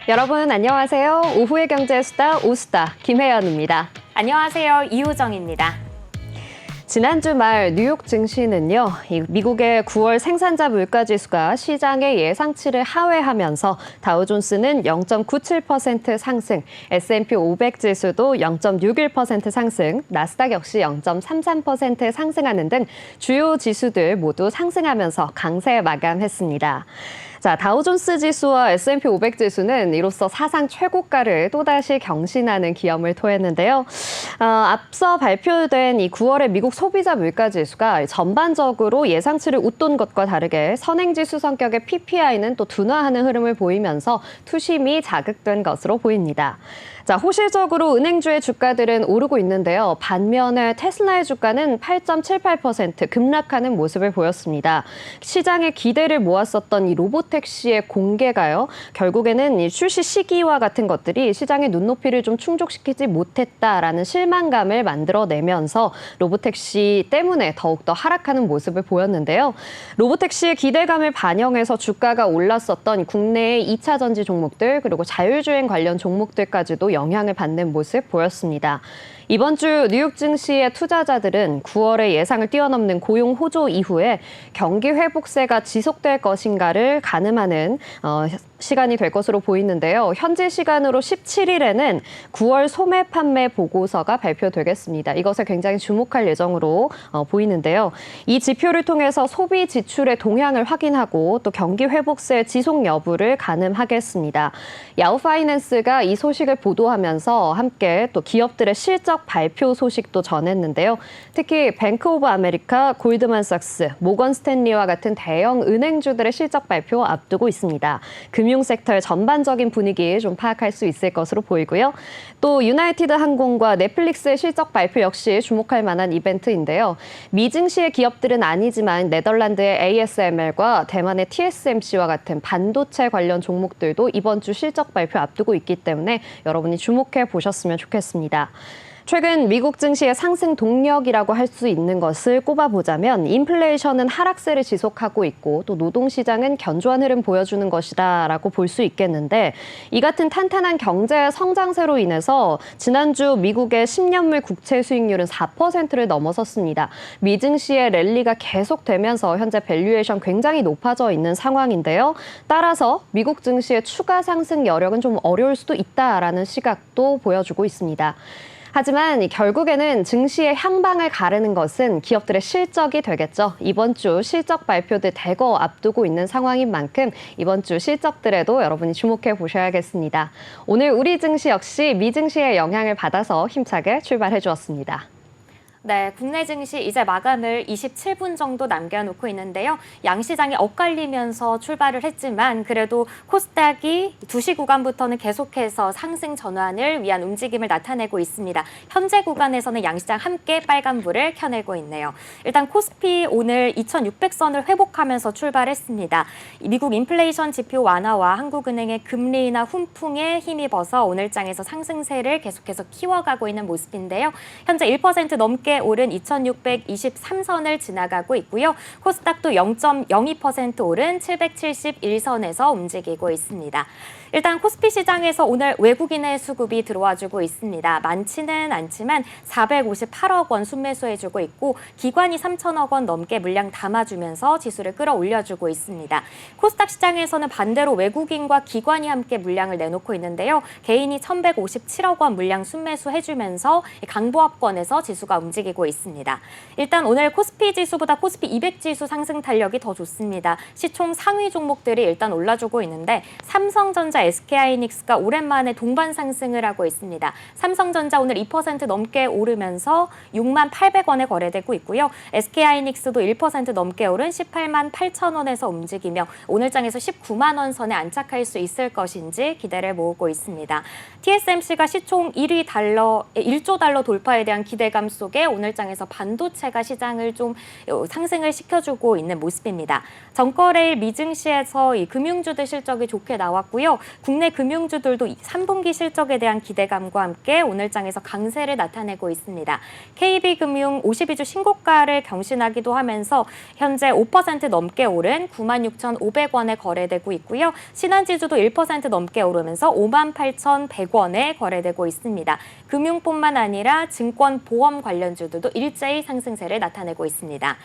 여러분 안녕하세요. 오후의 경제 수다 오수다 김혜연입니다. 안녕하세요. 이효정입니다. 지난주 말 뉴욕 증시는요, 미국의 9월 생산자 물가지수가 시장의 예상치를 하회하면서 다우존스는 0.97% 상승, S&P 500 지수도 0.61% 상승, 나스닥 역시 0.33% 상승하는 등 주요 지수들 모두 상승하면서 강세 마감했습니다. 자, 다우존스 지수와 S&P 500 지수는 이로써 사상 최고가를 또다시 경신하는 기염을 토했는데요. 앞서 발표된 이 9월의 미국 소비자 물가 지수가 전반적으로 예상치를 웃돈 것과 다르게 선행지수 성격의 PPI는 또 둔화하는 흐름을 보이면서 투심이 자극된 것으로 보입니다. 자, 호실적으로 은행주의 주가들은 오르고 있는데요. 반면에 테슬라의 주가는 8.78% 급락하는 모습을 보였습니다. 시장의 기대를 모았었던 이 로보택시의 공개가요. 결국에는 이 출시 시기와 같은 것들이 시장의 눈높이를 좀 충족시키지 못했다라는 실망감을 만들어내면서 로보택시 때문에 더욱더 하락하는 모습을 보였는데요. 로보택시의 기대감을 반영해서 주가가 올랐었던 국내의 2차 전지 종목들 그리고 자율주행 관련 종목들까지도 영향을 받는 모습 보였습니다. 이번 주 뉴욕 증시의 투자자들은 9월의 예상을 뛰어넘는 고용 호조 이후에 경기 회복세가 지속될 것인가를 가늠하는 시간이 될 것으로 보이는데요. 현지 시간으로 17일에는 9월 소매 판매 보고서가 발표되겠습니다. 이것을 굉장히 주목할 예정으로 보이는데요. 이 지표를 통해서 소비 지출의 동향을 확인하고 또 경기 회복세 지속 여부를 가늠하겠습니다. 야후 파이낸스가 이 소식을 보도하면서 함께 또 기업들의 실적 발표 소식도 전했는데요. 특히 뱅크 오브 아메리카, 골드만삭스, 모건 스탠리와 같은 대형 은행주들의 실적 발표 앞두고 있습니다. 금융 섹터의 전반적인 분위기 좀 파악할 수 있을 것으로 보이고요. 또 유나이티드 항공과 넷플릭스의 실적 발표 역시 주목할 만한 이벤트인데요. 미증시의 기업들은 아니지만 네덜란드의 ASML과 대만의 TSMC와 같은 반도체 관련 종목들도 이번 주 실적 발표 앞두고 있기 때문에 여러분이 주목해 보셨으면 좋겠습니다. 최근 미국 증시의 상승 동력이라고 할 수 있는 것을 꼽아보자면 인플레이션은 하락세를 지속하고 있고 또 노동시장은 견조한 흐름 보여주는 것이다라고 볼 수 있겠는데 이 같은 탄탄한 경제 성장세로 인해서 지난주 미국의 10년물 국채 수익률은 4%를 넘어섰습니다. 미증시의 랠리가 계속되면서 현재 밸류에이션 굉장히 높아져 있는 상황인데요. 따라서 미국 증시의 추가 상승 여력은 좀 어려울 수도 있다라는 시각도 보여주고 있습니다. 하지만 결국에는 증시의 향방을 가르는 것은 기업들의 실적이 되겠죠. 이번 주 실적 발표들 대거 앞두고 있는 상황인 만큼 이번 주 실적들에도 여러분이 주목해 보셔야겠습니다. 오늘 우리 증시 역시 미증시의 영향을 받아서 힘차게 출발해 주었습니다. 네, 국내 증시 이제 마감을 27분 정도 남겨놓고 있는데요. 양시장이 엇갈리면서 출발을 했지만 그래도 코스닥이 2시 구간부터는 계속해서 상승 전환을 위한 움직임을 나타내고 있습니다. 현재 구간에서는 양시장 함께 빨간불을 켜내고 있네요. 일단 코스피 오늘 2600선을 회복하면서 출발했습니다. 미국 인플레이션 지표 완화와 한국은행의 금리 인하 훈풍에 힘입어서 오늘장에서 상승세를 계속해서 키워가고 있는 모습인데요. 현재 1% 넘게 오른 2623선을 지나가고 있고요. 코스닥도 0.02% 오른 771선에서 움직이고 있습니다. 일단 코스피 시장에서 오늘 외국인의 수급이 들어와주고 있습니다. 많지는 않지만 458억 원 순매수해주고 있고 기관이 3천억 원 넘게 물량 담아주면서 지수를 끌어올려주고 있습니다. 코스닥 시장에서는 반대로 외국인과 기관이 함께 물량을 내놓고 있는데요. 개인이 1,157억 원 물량 순매수해주면서 강보합권에서 지수가 움직이고 있습니다. 일단 오늘 코스피 지수보다 코스피 200 지수 상승 탄력이 더 좋습니다. 시총 상위 종목들이 일단 올라주고 있는데 삼성전자, SK하이닉스가 오랜만에 동반 상승을 하고 있습니다. 삼성전자 오늘 2% 넘게 오르면서 6만 800원에 거래되고 있고요. SK하이닉스도 1% 넘게 오른 18만 8천 원에서 움직이며 오늘장에서 19만 원 선에 안착할 수 있을 것인지 기대를 모으고 있습니다. TSMC가 시총 1조 달러 돌파에 대한 기대감 속에 오늘 장에서 반도체가 시장을 좀 상승을 시켜주고 있는 모습입니다. 전거래일 미증시에서 이 금융주들 실적이 좋게 나왔고요. 국내 금융주들도 3분기 실적에 대한 기대감과 함께 오늘 장에서 강세를 나타내고 있습니다. KB금융 52주 신고가를 경신하기도 하면서 현재 5% 넘게 오른 96,500원에 거래되고 있고요. 신한지주도 1% 넘게 오르면서 58,100원에 거래되고 있습니다. 금융뿐만 아니라 증권, 보험 관련주들도 일제히 상승세를 나타내고 있습니다.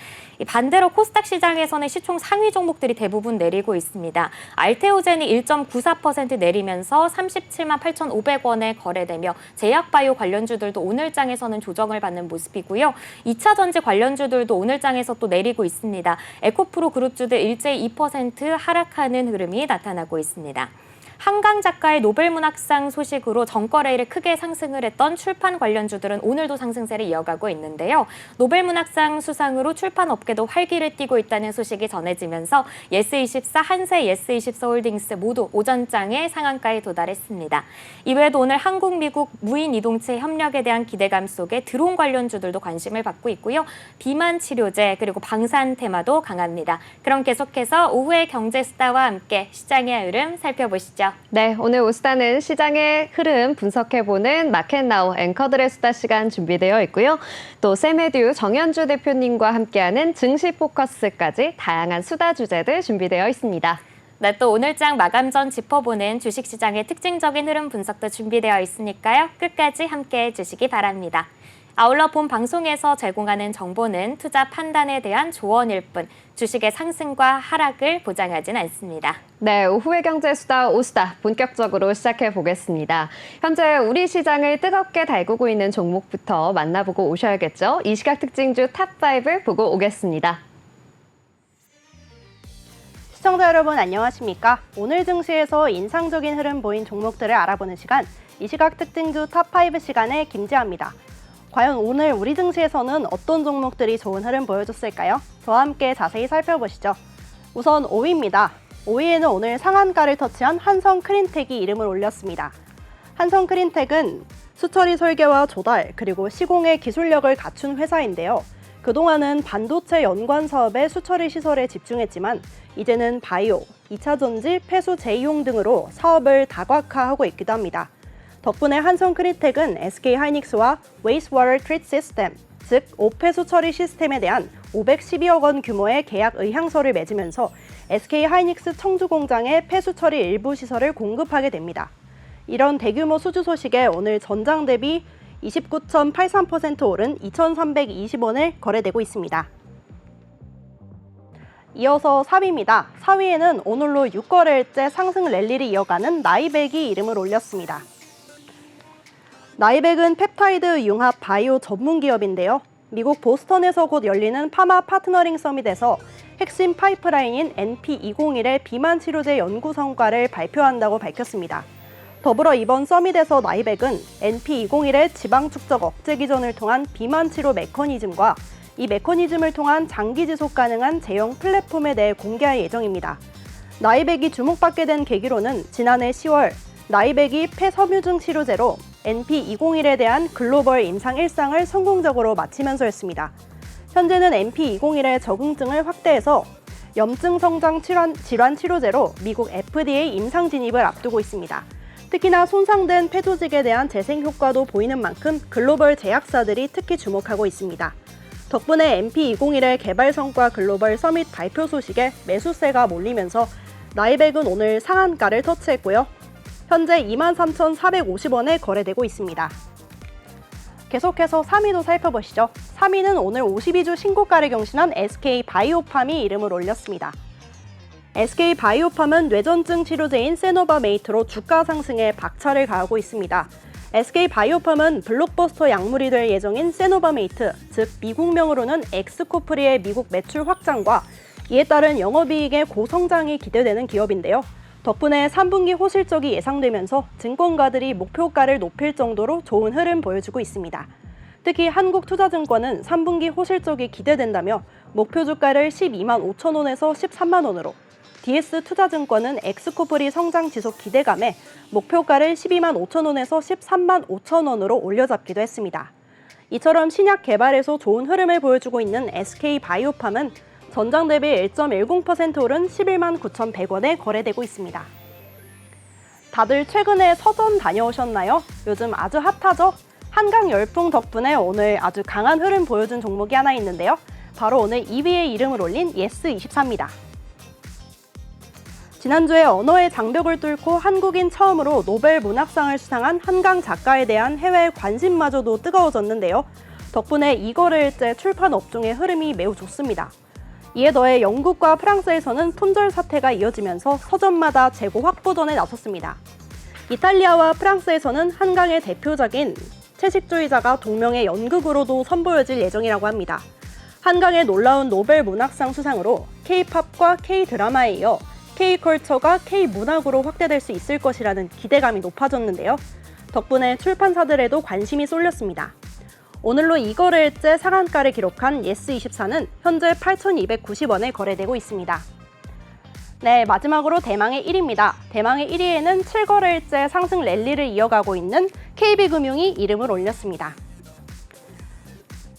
반대로 코스닥 시장에서는 시총 상위 종목들이 대부분 내리고 있습니다. 알테오젠이 1.94% 내리면서 37만 8,500원에 거래되며 제약바이오 관련주들도 오늘 장에서는 조정을 받는 모습이고요. 2차 전지 관련주들도 오늘 장에서 또 내리고 있습니다. 에코프로 그룹주들 일제히 2% 하락하는 흐름이 나타나고 있습니다. 한강 작가의 노벨문학상 소식으로 전거래일에 크게 상승을 했던 출판 관련주들은 오늘도 상승세를 이어가고 있는데요. 노벨문학상 수상으로 출판업계도 활기를 띠고 있다는 소식이 전해지면서 예스24, 한세, 예스24홀딩스 모두 오전장에 상한가에 도달했습니다. 이외에도 오늘 한국, 미국 무인 이동체 협력에 대한 기대감 속에 드론 관련주들도 관심을 받고 있고요. 비만 치료제 그리고 방산 테마도 강합니다. 그럼 계속해서 오후의 경제 수다와 함께 시장의 흐름 살펴보시죠. 네, 오늘 오수다는 시장의 흐름 분석해보는 마켓나우 앵커들의 수다 시간 준비되어 있고요. 또 세메듀 정현주 대표님과 함께하는 증시 포커스까지 다양한 수다 주제들 준비되어 있습니다. 네, 또 오늘 장 마감 전 짚어보는 주식시장의 특징적인 흐름 분석도 준비되어 있으니까요. 끝까지 함께해 주시기 바랍니다. 아울러 본 방송에서 제공하는 정보는 투자 판단에 대한 조언일 뿐 주식의 상승과 하락을 보장하진 않습니다. 네, 오후의 경제 수다 오수다 본격적으로 시작해 보겠습니다. 현재 우리 시장을 뜨겁게 달구고 있는 종목부터 만나보고 오셔야겠죠. 이 시각 특징주 탑5 보고 오겠습니다. 시청자 여러분 안녕하십니까? 오늘 증시에서 인상적인 흐름 보인 종목들을 알아보는 시간, 이 시각 특징주 탑5 시간의 김지아입니다. 과연 오늘 우리 증시에서는 어떤 종목들이 좋은 흐름 보여줬을까요? 저와 함께 자세히 살펴보시죠. 우선 5위입니다. 5위에는 오늘 상한가를 터치한 한성크린텍이 이름을 올렸습니다. 한성크린텍은 수처리 설계와 조달, 그리고 시공의 기술력을 갖춘 회사인데요. 그동안은 반도체 연관 사업의 수처리 시설에 집중했지만 이제는 바이오, 2차 전지, 폐수 재이용 등으로 사업을 다각화하고 있기도 합니다. 덕분에 한성크린텍은 SK하이닉스와 웨이스워터 트리트 시스템, 즉 오폐수 처리 시스템에 대한 512억 원 규모의 계약 의향서를 맺으면서 SK하이닉스 청주 공장에 폐수 처리 일부 시설을 공급하게 됩니다. 이런 대규모 수주 소식에 오늘 전장 대비 29.83% 오른 2,320원을 거래되고 있습니다. 이어서 4위입니다. 4위에는 오늘로 6거래일째 상승 랠리를 이어가는 나이백이 이름을 올렸습니다. 나이백은 펩타이드 융합 바이오 전문 기업인데요. 미국 보스턴에서 곧 열리는 파마 파트너링 서밋에서 핵심 파이프라인인 NP201의 비만 치료제 연구 성과를 발표한다고 밝혔습니다. 더불어 이번 서밋에서 나이백은 NP201의 지방 축적 억제 기전을 통한 비만 치료 메커니즘과 이 메커니즘을 통한 장기 지속 가능한 제형 플랫폼에 대해 공개할 예정입니다. 나이백이 주목받게 된 계기로는 지난해 10월 나이백이 폐섬유증 치료제로 NP201에 대한 글로벌 임상 1상을 성공적으로 마치면서였습니다. 현재는 NP201의 적응증을 확대해서 염증 성장 질환 치료제로 미국 FDA 임상 진입을 앞두고 있습니다. 특히나 손상된 폐조직에 대한 재생 효과도 보이는 만큼 글로벌 제약사들이 특히 주목하고 있습니다. 덕분에 NP201의 개발 성과 글로벌 서밋 발표 소식에 매수세가 몰리면서 나이백은 오늘 상한가를 터치했고요. 현재 23,450원에 거래되고 있습니다. 계속해서 3위도 살펴보시죠. 3위는 오늘 52주 신고가를 경신한 SK바이오팜이 이름을 올렸습니다. SK바이오팜은 뇌전증 치료제인 세노바메이트로 주가 상승에 박차를 가하고 있습니다. SK바이오팜은 블록버스터 약물이 될 예정인 세노바메이트, 즉 미국명으로는 엑스코프리의 미국 매출 확장과 이에 따른 영업이익의 고성장이 기대되는 기업인데요. 덕분에 3분기 호실적이 예상되면서 증권가들이 목표가를 높일 정도로 좋은 흐름 보여주고 있습니다. 특히 한국투자증권은 3분기 호실적이 기대된다며 목표 주가를 12만 5천 원에서 13만 원으로, DS투자증권은 엑스코프리 성장 지속 기대감에 목표가를 12만 5천 원에서 13만 5천 원으로 올려잡기도 했습니다. 이처럼 신약 개발에서 좋은 흐름을 보여주고 있는 SK바이오팜은 전장 대비 1.10% 오른 11만 9,100원에 거래되고 있습니다. 다들 최근에 서점 다녀오셨나요? 요즘 아주 핫하죠? 한강 열풍 덕분에 오늘 아주 강한 흐름 보여준 종목이 하나 있는데요. 바로 오늘 2위에 이름을 올린 예스24입니다. 지난주에 언어의 장벽을 뚫고 한국인 처음으로 노벨 문학상을 수상한 한강 작가에 대한 해외 관심마저도 뜨거워졌는데요. 덕분에 이거래일제 출판 업종의 흐름이 매우 좋습니다. 이에 더해 영국과 프랑스에서는 품절 사태가 이어지면서 서점마다 재고 확보전에 나섰습니다. 이탈리아와 프랑스에서는 한강의 대표작인 채식주의자가 동명의 연극으로도 선보여질 예정이라고 합니다. 한강의 놀라운 노벨 문학상 수상으로 K-팝과 K-드라마에 이어 K-컬처가 K-문학으로 확대될 수 있을 것이라는 기대감이 높아졌는데요. 덕분에 출판사들에도 관심이 쏠렸습니다. 오늘로 이거래일제 상한가를 기록한 예스24는 현재 8,290원에 거래되고 있습니다. 네, 마지막으로 대망의 1위입니다. 대망의 1위에는 7거래일째 상승 랠리를 이어가고 있는 KB금융이 이름을 올렸습니다.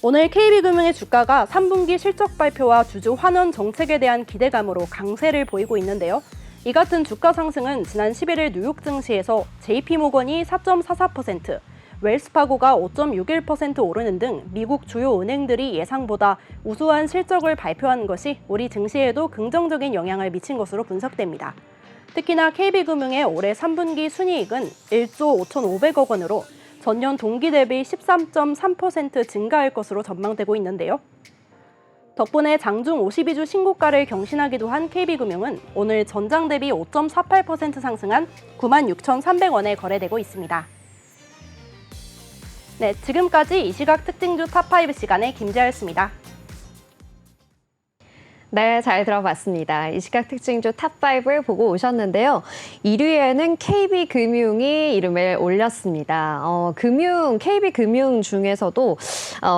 오늘 KB금융의 주가가 3분기 실적 발표와 주주 환원 정책에 대한 기대감으로 강세를 보이고 있는데요. 이 같은 주가 상승은 지난 11일 뉴욕 증시에서 JP모건이 4.44%, 웰스파고가 5.61% 오르는 등 미국 주요 은행들이 예상보다 우수한 실적을 발표한 것이 우리 증시에도 긍정적인 영향을 미친 것으로 분석됩니다. 특히나 KB금융의 올해 3분기 순이익은 1조 5,500억 원으로 전년 동기 대비 13.3% 증가할 것으로 전망되고 있는데요. 덕분에 장중 52주 신고가를 경신하기도 한 KB금융은 오늘 전장 대비 5.48% 상승한 96,300원에 거래되고 있습니다. 네, 지금까지 이 시각 특징주 탑5 시간의 김재였습니다. 네, 잘 들어봤습니다. 이 시각 특징주 탑5를 보고 오셨는데요. 1위에는 KB금융이 이름을 올렸습니다. KB금융 중에서도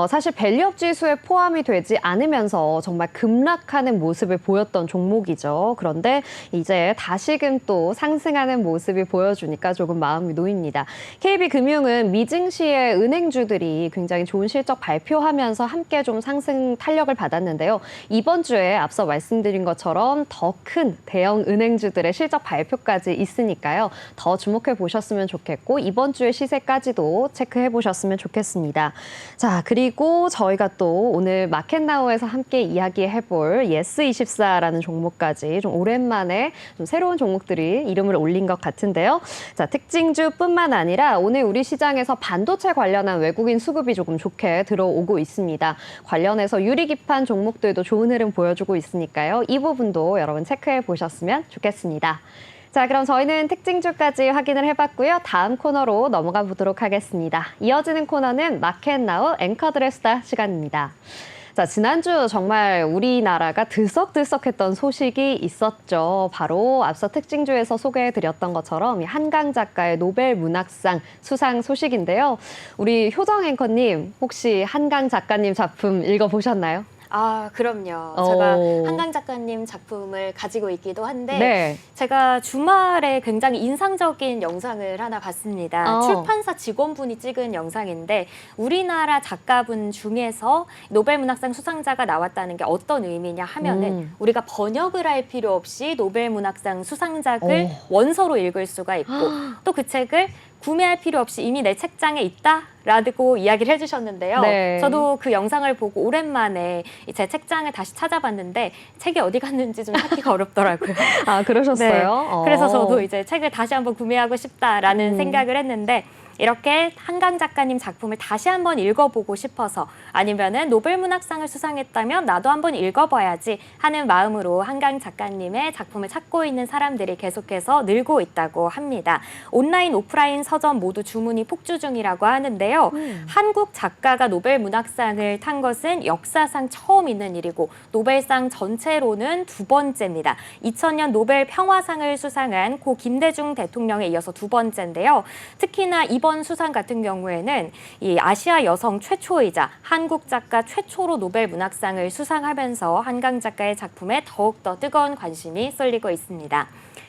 사실 밸류업 지수에 포함이 되지 않으면서 정말 급락하는 모습을 보였던 종목이죠. 그런데 이제 다시금 또 상승하는 모습을 보여주니까 조금 마음이 놓입니다. KB금융은 미증시의 은행주들이 굉장히 좋은 실적 발표하면서 함께 좀 상승 탄력을 받았는데요. 이번 주에 앞서 말씀드린 것처럼 더 큰 대형 은행주들의 실적 발표까지 있으니까요. 더 주목해 보셨으면 좋겠고 이번 주의 시세까지도 체크해 보셨으면 좋겠습니다. 자, 그리고 저희가 또 오늘 마켓나우에서 함께 이야기해 볼 예스24라는 종목까지 좀 오랜만에 좀 새로운 종목들이 이름을 올린 것 같은데요. 자, 특징주뿐만 아니라 오늘 우리 시장에서 반도체 관련한 외국인 수급이 조금 좋게 들어오고 있습니다. 관련해서 유리기판 종목들도 좋은 흐름 보여주고 있으니까요. 이 부분도 여러분 체크해 보셨으면 좋겠습니다. 자, 그럼 저희는 특징주까지 확인을 해봤고요. 다음 코너로 넘어가 보도록 하겠습니다. 이어지는 코너는 마켓나우 앵커들의 수다 시간입니다. 자, 지난주 정말 우리나라가 들썩들썩했던 소식이 있었죠. 바로 앞서 특징주에서 소개해드렸던 것처럼 한강 작가의 노벨 문학상 수상 소식인데요. 우리 효정 앵커님, 혹시 한강 작가님 작품 읽어보셨나요? 아, 그럼요. 제가 한강 작가님 작품을 가지고 있기도 한데 네. 제가 주말에 굉장히 인상적인 영상을 하나 봤습니다. 출판사 직원분이 찍은 영상인데 우리나라 작가분 중에서 노벨문학상 수상자가 나왔다는 게 어떤 의미냐 하면은 우리가 번역을 할 필요 없이 노벨문학상 수상작을 원서로 읽을 수가 있고 또 그 책을 구매할 필요 없이 이미 내 책장에 있다라고 이야기를 해주셨는데요. 네. 저도 그 영상을 보고 오랜만에 제 책장을 다시 찾아봤는데 책이 어디 갔는지 좀 찾기가 어렵더라고요. 아, 그러셨어요? 네. 그래서 저도 이제 책을 다시 한번 구매하고 싶다라는 생각을 했는데 이렇게 한강 작가님 작품을 다시 한번 읽어보고 싶어서 아니면은 노벨문학상을 수상했다면 나도 한번 읽어봐야지 하는 마음으로 한강 작가님의 작품을 찾고 있는 사람들이 계속해서 늘고 있다고 합니다. 온라인, 오프라인 서점 모두 주문이 폭주 중이라고 하는데요. 한국 작가가 노벨문학상을 탄 것은 역사상 처음 있는 일이고 노벨상 전체로는 두 번째입니다. 2000년 노벨 평화상을 수상한 고 김대중 대통령에 이어서 두 번째인데요. 특히나 이번 수상 같은 경우에는 이 아시아 여성 최초이자 한국 작가 최초로 노벨 문학상을 수상하면서 한강 작가의 작품에 더욱더 뜨거운 관심이 쏠리고 있습니다.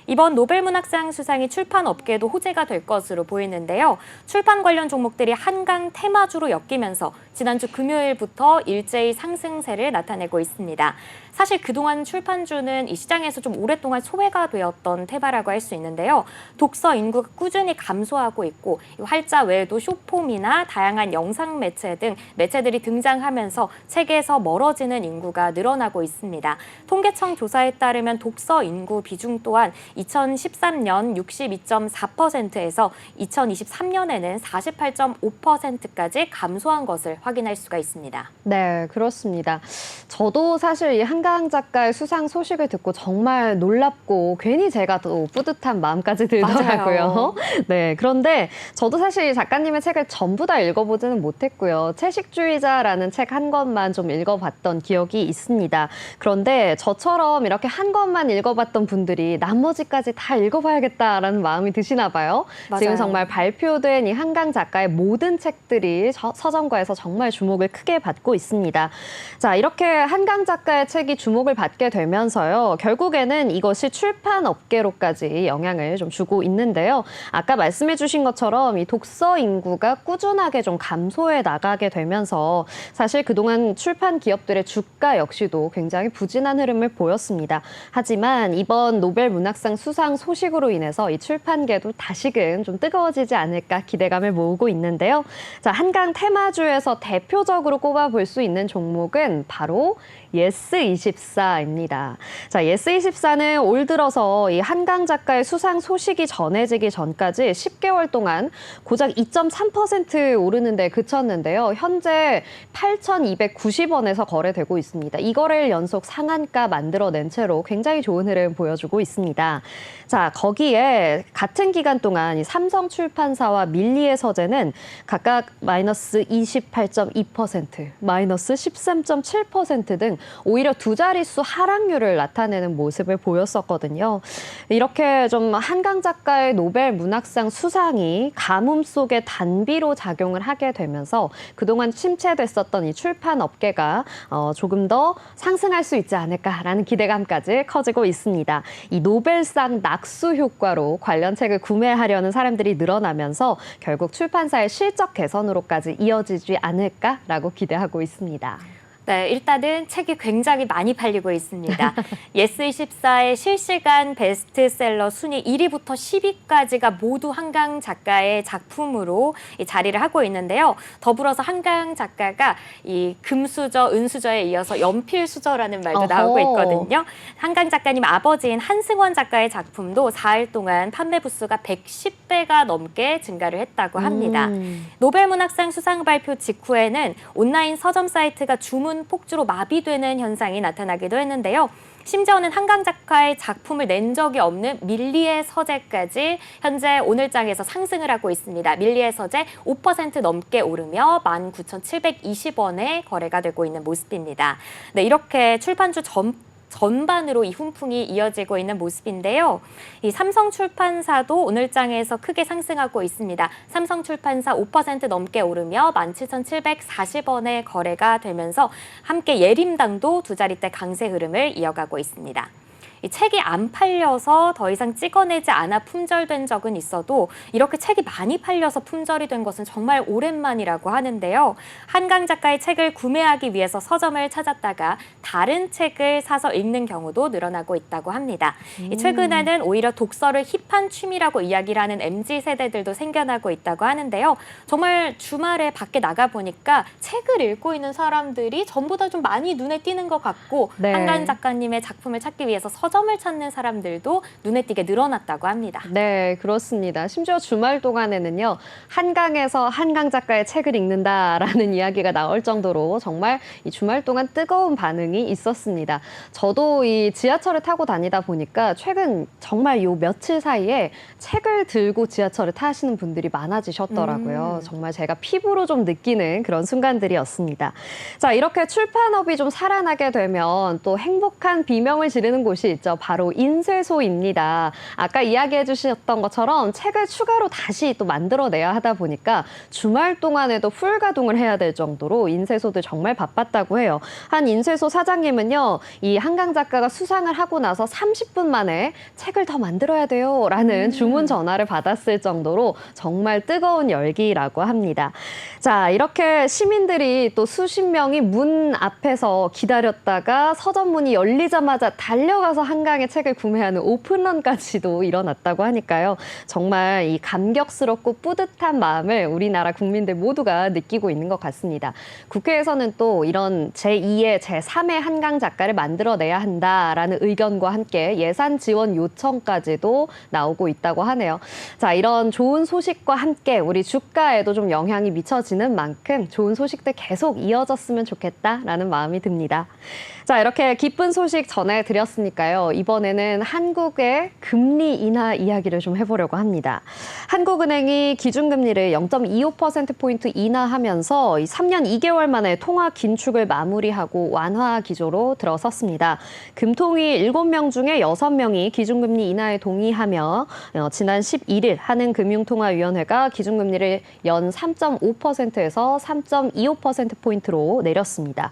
이번 노벨문학상 수상이 출판 업계에도 호재가 될 것으로 보이는데요. 출판 관련 종목들이 한강 테마주로 엮이면서 지난주 금요일부터 일제히 상승세를 나타내고 있습니다. 사실 그동안 출판주는 이 시장에서 좀 오랫동안 소외가 되었던 테마라고 할 수 있는데요. 독서 인구가 꾸준히 감소하고 있고 활자 외에도 쇼폼이나 다양한 영상 매체 등 매체들이 등장하면서 책에서 멀어지는 인구가 늘어나고 있습니다. 통계청 조사에 따르면 독서 인구 비중 또한 2013년 62.4%에서 2023년에는 48.5%까지 감소한 것을 확인할 수가 있습니다. 네, 그렇습니다. 저도 사실 이 한강 작가의 수상 소식을 듣고 정말 놀랍고 괜히 제가 또 뿌듯한 마음까지 들더라고요. 맞아요. 네, 그런데 저도 사실 작가님의 책을 전부 다 읽어보지는 못했고요. 채식주의자라는 책 한 권만 좀 읽어봤던 기억이 있습니다. 그런데 저처럼 이렇게 한 권만 읽어봤던 분들이 나머지까지 다 읽어봐야겠다라는 마음이 드시나 봐요. 맞아요. 지금 정말 발표된 이 한강 작가의 모든 책들이 서점가에서 정말 주목을 크게 받고 있습니다. 자, 이렇게 한강 작가의 책이 주목을 받게 되면서요. 결국에는 이것이 출판 업계로까지 영향을 좀 주고 있는데요. 아까 말씀해 주신 것처럼 이 독서 인구가 꾸준하게 좀 감소해 나가게 되면서 사실 그동안 출판 기업들의 주가 역시도 굉장히 부진한 흐름을 보였습니다. 하지만 이번 노벨 문학상 수상 소식으로 인해서 이 출판계도 다시금 좀 뜨거워지지 않을까 기대감을 모으고 있는데요. 자, 한강 테마주에서 대표적으로 꼽아볼 수 있는 종목은 바로 예스24입니다. 자, 예스24는 올 들어서 이 한강 작가의 수상 소식이 전해지기 전까지 10개월 동안 고작 2.3% 오르는 데 그쳤는데요. 현재 8,290원에서 거래되고 있습니다. 이 거래일 연속 상한가 만들어낸 채로 굉장히 좋은 흐름 보여주고 있습니다. 자, 거기에 같은 기간 동안 이 삼성출판사와 밀리의 서재는 각각 마이너스 28.2%, 마이너스 13.7% 등 오히려 두 자릿수 하락률을 나타내는 모습을 보였었거든요. 이렇게 좀 한강 작가의 노벨 문학상 수상이 가뭄 속에 단비로 작용을 하게 되면서 그동안 침체됐었던 이 출판 업계가 조금 더 상승할 수 있지 않을까라는 기대감까지 커지고 있습니다. 이 노벨상 낙수 효과로 관련 책을 구매하려는 사람들이 늘어나면서 결국 출판사의 실적 개선으로까지 이어지지 않을까라고 기대하고 있습니다. 네, 일단은 책이 굉장히 많이 팔리고 있습니다. 예스24의 실시간 베스트셀러 순위 1위부터 10위까지가 모두 한강 작가의 작품으로 자리를 하고 있는데요. 더불어서 한강 작가가 이 금수저, 은수저에 이어서 연필수저라는 말도 어허. 나오고 있거든요. 한강 작가님 아버지인 한승원 작가의 작품도 4일 동안 판매 부수가 110배가 넘게 증가를 했다고 합니다. 노벨문학상 수상 발표 직후에는 온라인 서점 사이트가 주문 폭주로 마비되는 현상이 나타나기도 했는데요. 심지어는 한강 작가의 작품을 낸 적이 없는 밀리의 서재까지 현재 오늘장에서 상승을 하고 있습니다. 밀리의 서재 5% 넘게 오르며 19,720원에 거래가 되고 있는 모습입니다. 네, 이렇게 출판주 전반으로 이 훈풍이 이어지고 있는 모습인데요. 이 삼성출판사도 오늘장에서 크게 상승하고 있습니다. 삼성출판사 5% 넘게 오르며 17,740원에 거래가 되면서 함께 예림당도 두 자릿대 강세 흐름을 이어가고 있습니다. 이 책이 안 팔려서 더 이상 찍어내지 않아 품절된 적은 있어도 이렇게 책이 많이 팔려서 품절이 된 것은 정말 오랜만이라고 하는데요. 한강 작가의 책을 구매하기 위해서 서점을 찾았다가 다른 책을 사서 읽는 경우도 늘어나고 있다고 합니다. 최근에는 오히려 독서를 힙한 취미라고 이야기를 하는 MZ세대들도 생겨나고 있다고 하는데요. 정말 주말에 밖에 나가보니까 책을 읽고 있는 사람들이 전보다 좀 많이 눈에 띄는 것 같고 네. 한강 작가님의 작품을 찾기 위해서 서점을 찾는 사람들도 눈에 띄게 늘어났다고 합니다. 네, 그렇습니다. 심지어 주말 동안에는요, 한강에서 한강 작가의 책을 읽는다라는 이야기가 나올 정도로 정말 이 주말 동안 뜨거운 반응이 있었습니다. 저도 이 지하철을 타고 다니다 보니까 최근 정말 요 며칠 사이에 책을 들고 지하철을 타시는 분들이 많아지셨더라고요. 정말 제가 피부로 좀 느끼는 그런 순간들이었습니다. 자, 이렇게 출판업이 좀 살아나게 되면 또 행복한 비명을 지르는 곳이 있죠. 바로 인쇄소입니다. 아까 이야기해 주셨던 것처럼 책을 추가로 다시 또 만들어내야 하다 보니까 주말 동안에도 풀 가동을 해야 될 정도로 인쇄소들 정말 바빴다고 해요. 한 인쇄소 사장님은요, 이 한강 작가가 수상을 하고 나서 30분 만에 책을 더 만들어야 돼요 라는 주문 전화를 받았을 정도로 정말 뜨거운 열기라고 합니다. 자, 이렇게 시민들이 또 수십 명이 문 앞에서 기다렸다가 서점문이 열리자마자 달려가서 한강에 책을 구매하는 오픈런까지도 일어났다고 하니까요. 정말 이 감격스럽고 뿌듯한 마음을 우리나라 국민들 모두가 느끼고 있는 것 같습니다. 국회에서는 또 이런 제2의 제3의 한강 작가를 만들어내야 한다라는 의견과 함께 예산 지원 요청까지도 나오고 있다고 하네요. 자, 이런 좋은 소식과 함께 우리 주가에도 좀 영향이 미쳐지는 만큼 좋은 소식들 계속 이어졌으면 좋겠다라는 마음이 듭니다. 자, 이렇게 기쁜 소식 전해드렸으니까요. 이번에는 한국의 금리 인하 이야기를 좀 해보려고 합니다. 한국은행이 기준금리를 0.25%포인트 인하하면서 3년 2개월 만에 통화 긴축을 마무리하고 완화 기조로 들어섰습니다. 금통위 7명 중에 6명이 기준금리 인하에 동의하며 지난 11일 한은금융통화위원회가 기준금리를 연 3.5%에서 3.25%포인트로 내렸습니다.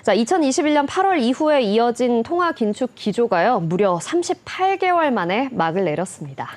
자, 2021년 8월 이후에 이어진 통화 긴축 기조가요, 무려 38개월 만에 막을 내렸습니다.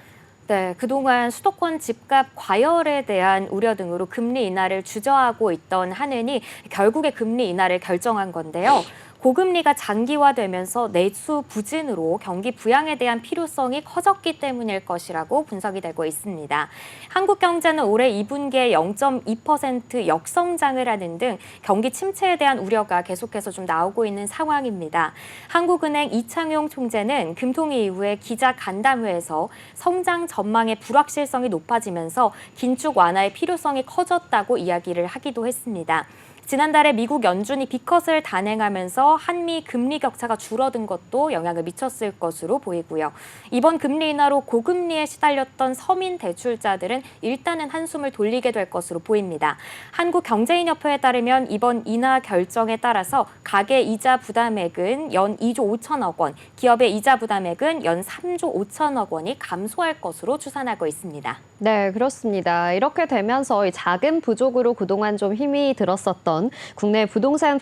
네, 그동안 수도권 집값 과열에 대한 우려 등으로 금리 인하를 주저하고 있던 한은이 결국에 금리 인하를 결정한 건데요. 고금리가 장기화되면서 내수 부진으로 경기 부양에 대한 필요성이 커졌기 때문일 것이라고 분석이 되고 있습니다. 한국 경제는 올해 2분기에 0.2% 역성장을 하는 등 경기 침체에 대한 우려가 계속해서 좀 나오고 있는 상황입니다. 한국은행 이창용 총재는 금통위 이후에 기자 간담회에서 성장 전망의 불확실성이 높아지면서 긴축 완화의 필요성이 커졌다고 이야기를 하기도 했습니다. 지난달에 미국 연준이 B컷을 단행하면서 한미 금리 격차가 줄어든 것도 영향을 미쳤을 것으로 보이고요. 이번 금리 인하로 고금리에 시달렸던 서민 대출자들은 일단은 한숨을 돌리게 될 것으로 보입니다. 한국경제인협회에 따르면 이번 인하 결정에 따라서 가계 이자 부담액은 연 2조 5천억 원, 기업의 이자 부담액은 연 3조 5천억 원이 감소할 것으로 추산하고 있습니다. 네, 그렇습니다. 이렇게 되면서 이 자금 부족으로 그동안 좀 힘이 들었었던 국내 부동산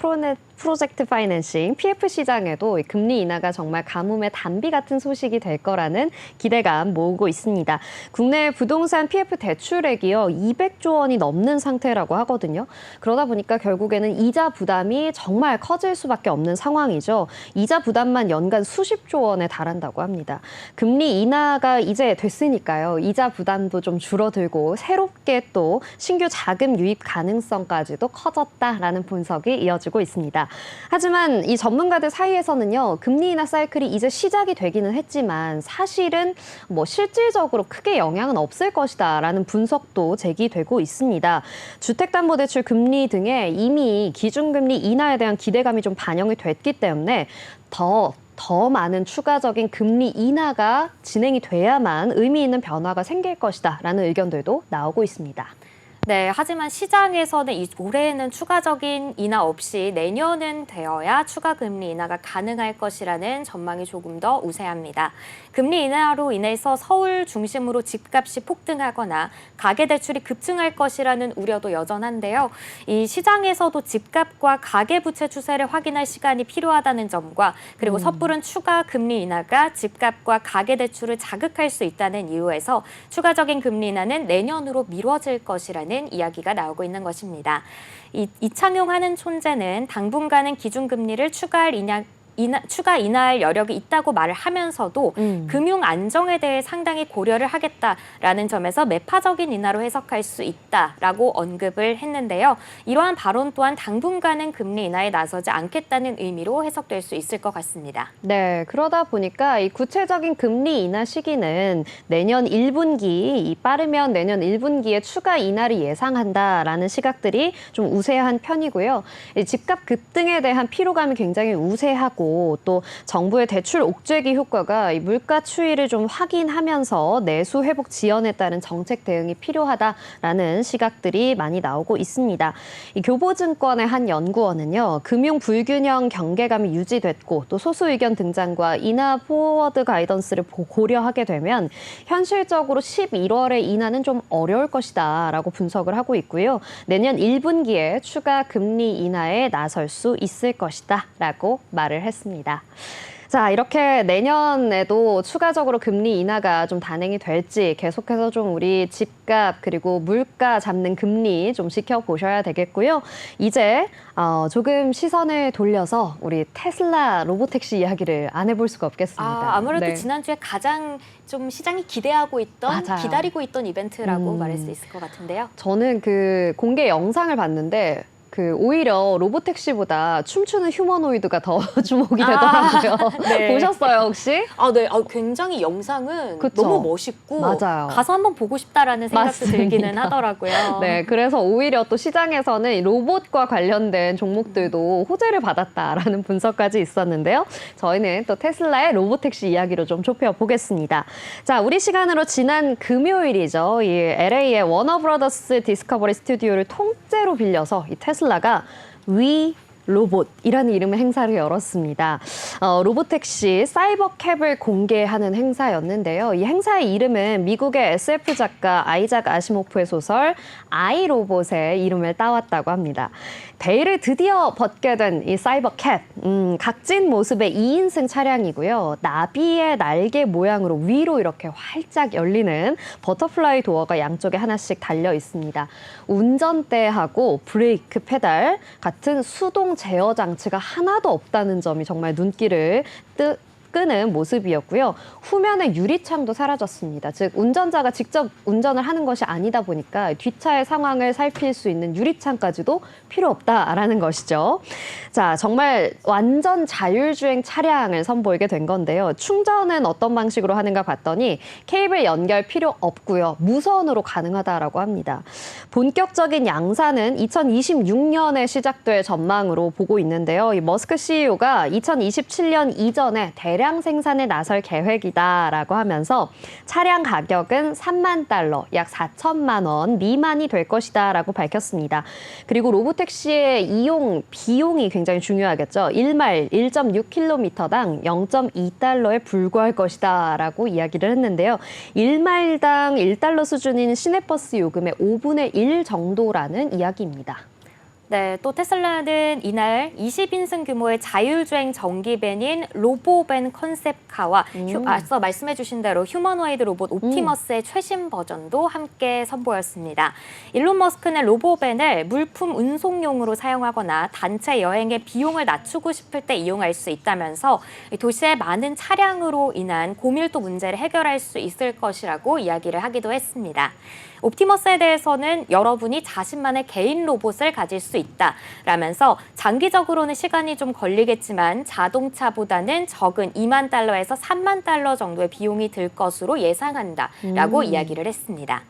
프로젝트 파이낸싱, PF 시장에도 금리 인하가 정말 가뭄의 단비 같은 소식이 될 거라는 기대감 모으고 있습니다. 국내 부동산 PF 대출액이요, 200조 원이 넘는 상태라고 하거든요. 그러다 보니까 결국에는 이자 부담이 정말 커질 수밖에 없는 상황이죠. 이자 부담만 연간 수십조 원에 달한다고 합니다. 금리 인하가 이제 됐으니까요. 이자 부담도 좀 줄어들고 새롭게 또 신규 자금 유입 가능성까지도 커졌다라는 분석이 이어지고 있습니다. 하지만 이 전문가들 사이에서는요, 금리 인하 사이클이 이제 시작이 되기는 했지만 사실은 실질적으로 크게 영향은 없을 것이다라는 분석도 제기되고 있습니다. 주택담보대출 금리 등에 이미 기준금리 인하에 대한 기대감이 좀 반영이 됐기 때문에 더 많은 추가적인 금리 인하가 진행이 돼야만 의미 있는 변화가 생길 것이다라는 의견들도 나오고 있습니다. 네, 하지만 시장에서는 올해에는 추가적인 인하 없이 내년은 되어야 추가 금리 인하가 가능할 것이라는 전망이 조금 더 우세합니다. 금리 인하로 인해서 서울 중심으로 집값이 폭등하거나 가계대출이 급증할 것이라는 우려도 여전한데요. 이 시장에서도 집값과 가계부채 추세를 확인할 시간이 필요하다는 점과 그리고 섣부른 추가 금리 인하가 집값과 가계대출을 자극할 수 있다는 이유에서 추가적인 금리 인하는 내년으로 미뤄질 것이라는 이야기가 나오고 있는 것입니다. 이창용 한은 총재는 당분간은 기준금리를 추가 인하할 여력이 있다고 말을 하면서도 금융 안정에 대해 상당히 고려를 하겠다라는 점에서 매파적인 인하로 해석할 수 있다라고 언급을 했는데요. 이러한 발언 또한 당분간은 금리 인하에 나서지 않겠다는 의미로 해석될 수 있을 것 같습니다. 네, 그러다 보니까 이 구체적인 금리 인하 시기는 내년 1분기, 빠르면 내년 1분기에 추가 인하를 예상한다라는 시각들이 좀 우세한 편이고요. 이 집값 급등에 대한 피로감이 굉장히 우세하고 많고 또 정부의 대출 옥죄기 효과가 이 물가 추이를 좀 확인하면서 내수 회복 지연에 따른 정책 대응이 필요하다라는 시각들이 많이 나오고 있습니다. 이 교보증권의 한 연구원은요, 금융 불균형 경계감이 유지됐고 또 소수 의견 등장과 인하 포워드 가이던스를 고려하게 되면 현실적으로 11월의 인하는 좀 어려울 것이다라고 분석을 하고 있고요. 내년 1분기에 추가 금리 인하에 나설 수 있을 것이다라고 말을 했습니다. 자, 이렇게 내년에도 추가적으로 금리 인하가 좀 단행이 될지 계속해서 좀 우리 집값 그리고 물가 잡는 금리 좀 지켜보셔야 되겠고요. 이제 조금 시선을 돌려서 우리 테슬라 로보택시 이야기를 안 해볼 수가 없겠습니다. 아무래도 네. 지난주에 가장 좀 시장이 기대하고 있던, 맞아요. 기다리고 있던 이벤트라고 말할 수 있을 것 같은데요. 저는 그 공개 영상을 봤는데 오히려 로보택시보다 춤추는 휴머노이드가 더 주목이 되더라고요. 네. 보셨어요, 혹시? 네. 굉장히 영상은 그쵸? 너무 멋있고 맞아요. 가서 한번 보고 싶다라는 생각도 맞습니다. 들기는 하더라고요. 네, 그래서 오히려 또 시장에서는 이 로봇과 관련된 종목들도 호재를 받았다라는 분석까지 있었는데요. 저희는 또 테슬라의 로보택시 이야기로 좀 좁혀보겠습니다. 자, 우리 시간으로 지난 금요일이죠. 이 LA의 워너브라더스 디스커버리 스튜디오를 통째로 빌려서 이 테슬라가 위 로봇이라는 이름의 행사를 열었습니다. 로보택시 사이버캡을 공개하는 행사였는데요. 이 행사의 이름은 미국의 SF 작가 아이작 아시모프의 소설 아이로봇의 이름을 따왔다고 합니다. 베일을 드디어 벗게 된 이 사이버캡, 각진 모습의 2인승 차량이고요. 나비의 날개 모양으로 위로 이렇게 활짝 열리는 버터플라이 도어가 양쪽에 하나씩 달려 있습니다. 운전대하고 브레이크, 페달 같은 수동 제어 장치가 하나도 없다는 점이 정말 눈길을 끄는 모습이었고요. 후면의 유리창도 사라졌습니다. 즉 운전자가 직접 운전을 하는 것이 아니다 보니까 뒷차의 상황을 살필 수 있는 유리창까지도 필요 없다라는 것이죠. 자, 정말 완전 자율주행 차량을 선보이게 된 건데요. 충전은 어떤 방식으로 하는가 봤더니 케이블 연결 필요 없고요. 무선으로 가능하다라고 합니다. 본격적인 양산은 2026년에 시작될 전망으로 보고 있는데요. 이 머스크 CEO가 2027년 이전에 대량 생산에 나설 계획이다라고 하면서 차량 가격은 3만 달러, 약 4천만 원 미만이 될 것이다라고 밝혔습니다. 그리고 로보택시의 이용 비용이 굉장히 중요하겠죠. 1마일 1.6km당 0.2달러에 불과할 것이다라고 이야기를 했는데요. 1마일당 1달러 수준인 시내버스 요금의 5분의 1 정도라는 이야기입니다. 네, 또 테슬라는 이날 20인승 규모의 자율주행 전기밴인 로보밴 컨셉카와 앞서 말씀해 주신 대로 휴머노이드 로봇 옵티머스의 최신 버전도 함께 선보였습니다. 일론 머스크는 로보밴을 물품 운송용으로 사용하거나 단체 여행의 비용을 낮추고 싶을 때 이용할 수 있다면서 도시의 많은 차량으로 인한 고밀도 문제를 해결할 수 있을 것이라고 이야기를 하기도 했습니다. 옵티머스에 대해서는 여러분이 자신만의 개인 로봇을 가질 수 있다라면서 장기적으로는 시간이 좀 걸리겠지만 자동차보다는 적은 2만 달러에서 3만 달러 정도의 비용이 들 것으로 예상한다라고 이야기를 했습니다.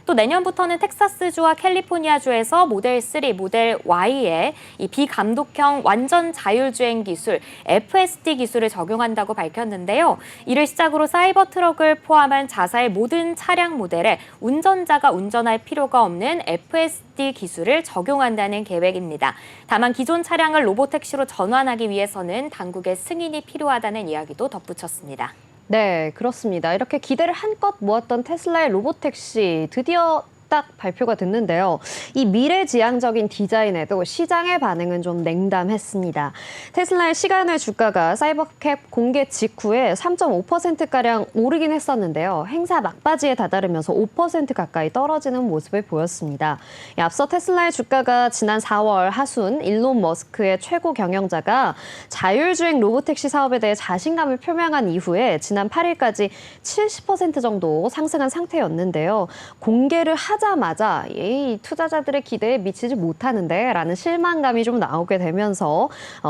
또 내년부터는 텍사스주와 캘리포니아주에서 모델 3, 모델 Y에 이 비감독형 완전 자율주행 기술, FSD 기술을 적용한다고 밝혔는데요. 이를 시작으로 사이버 트럭을 포함한 자사의 모든 차량 모델에 운전자가 운전할 필요가 없는 FSD 기술을 적용한다는 계획입니다. 다만 기존 차량을 로보택시로 전환하기 위해서는 당국의 승인이 필요하다는 이야기도 덧붙였습니다. 네, 그렇습니다. 이렇게 기대를 한껏 모았던 테슬라의 로보택시 드디어 딱 발표가 됐는데요. 이 미래지향적인 디자인에도 시장의 반응은 좀 냉담했습니다. 테슬라의 시간외 주가가 사이버캡 공개 직후에 3.5%가량 오르긴 했었는데요. 행사 막바지에 다다르면서 5% 가까이 떨어지는 모습을 보였습니다. 앞서 테슬라의 주가가 지난 4월 하순 일론 머스크의 최고 경영자가 자율주행 로보택시 사업에 대해 자신감을 표명한 이후에 지난 8일까지 70% 정도 상승한 상태였는데요. 공개를 하자 하자마자 이 투자자들의 기대에 미치지 못하는데 라는 실망감이 좀 나오게 되면서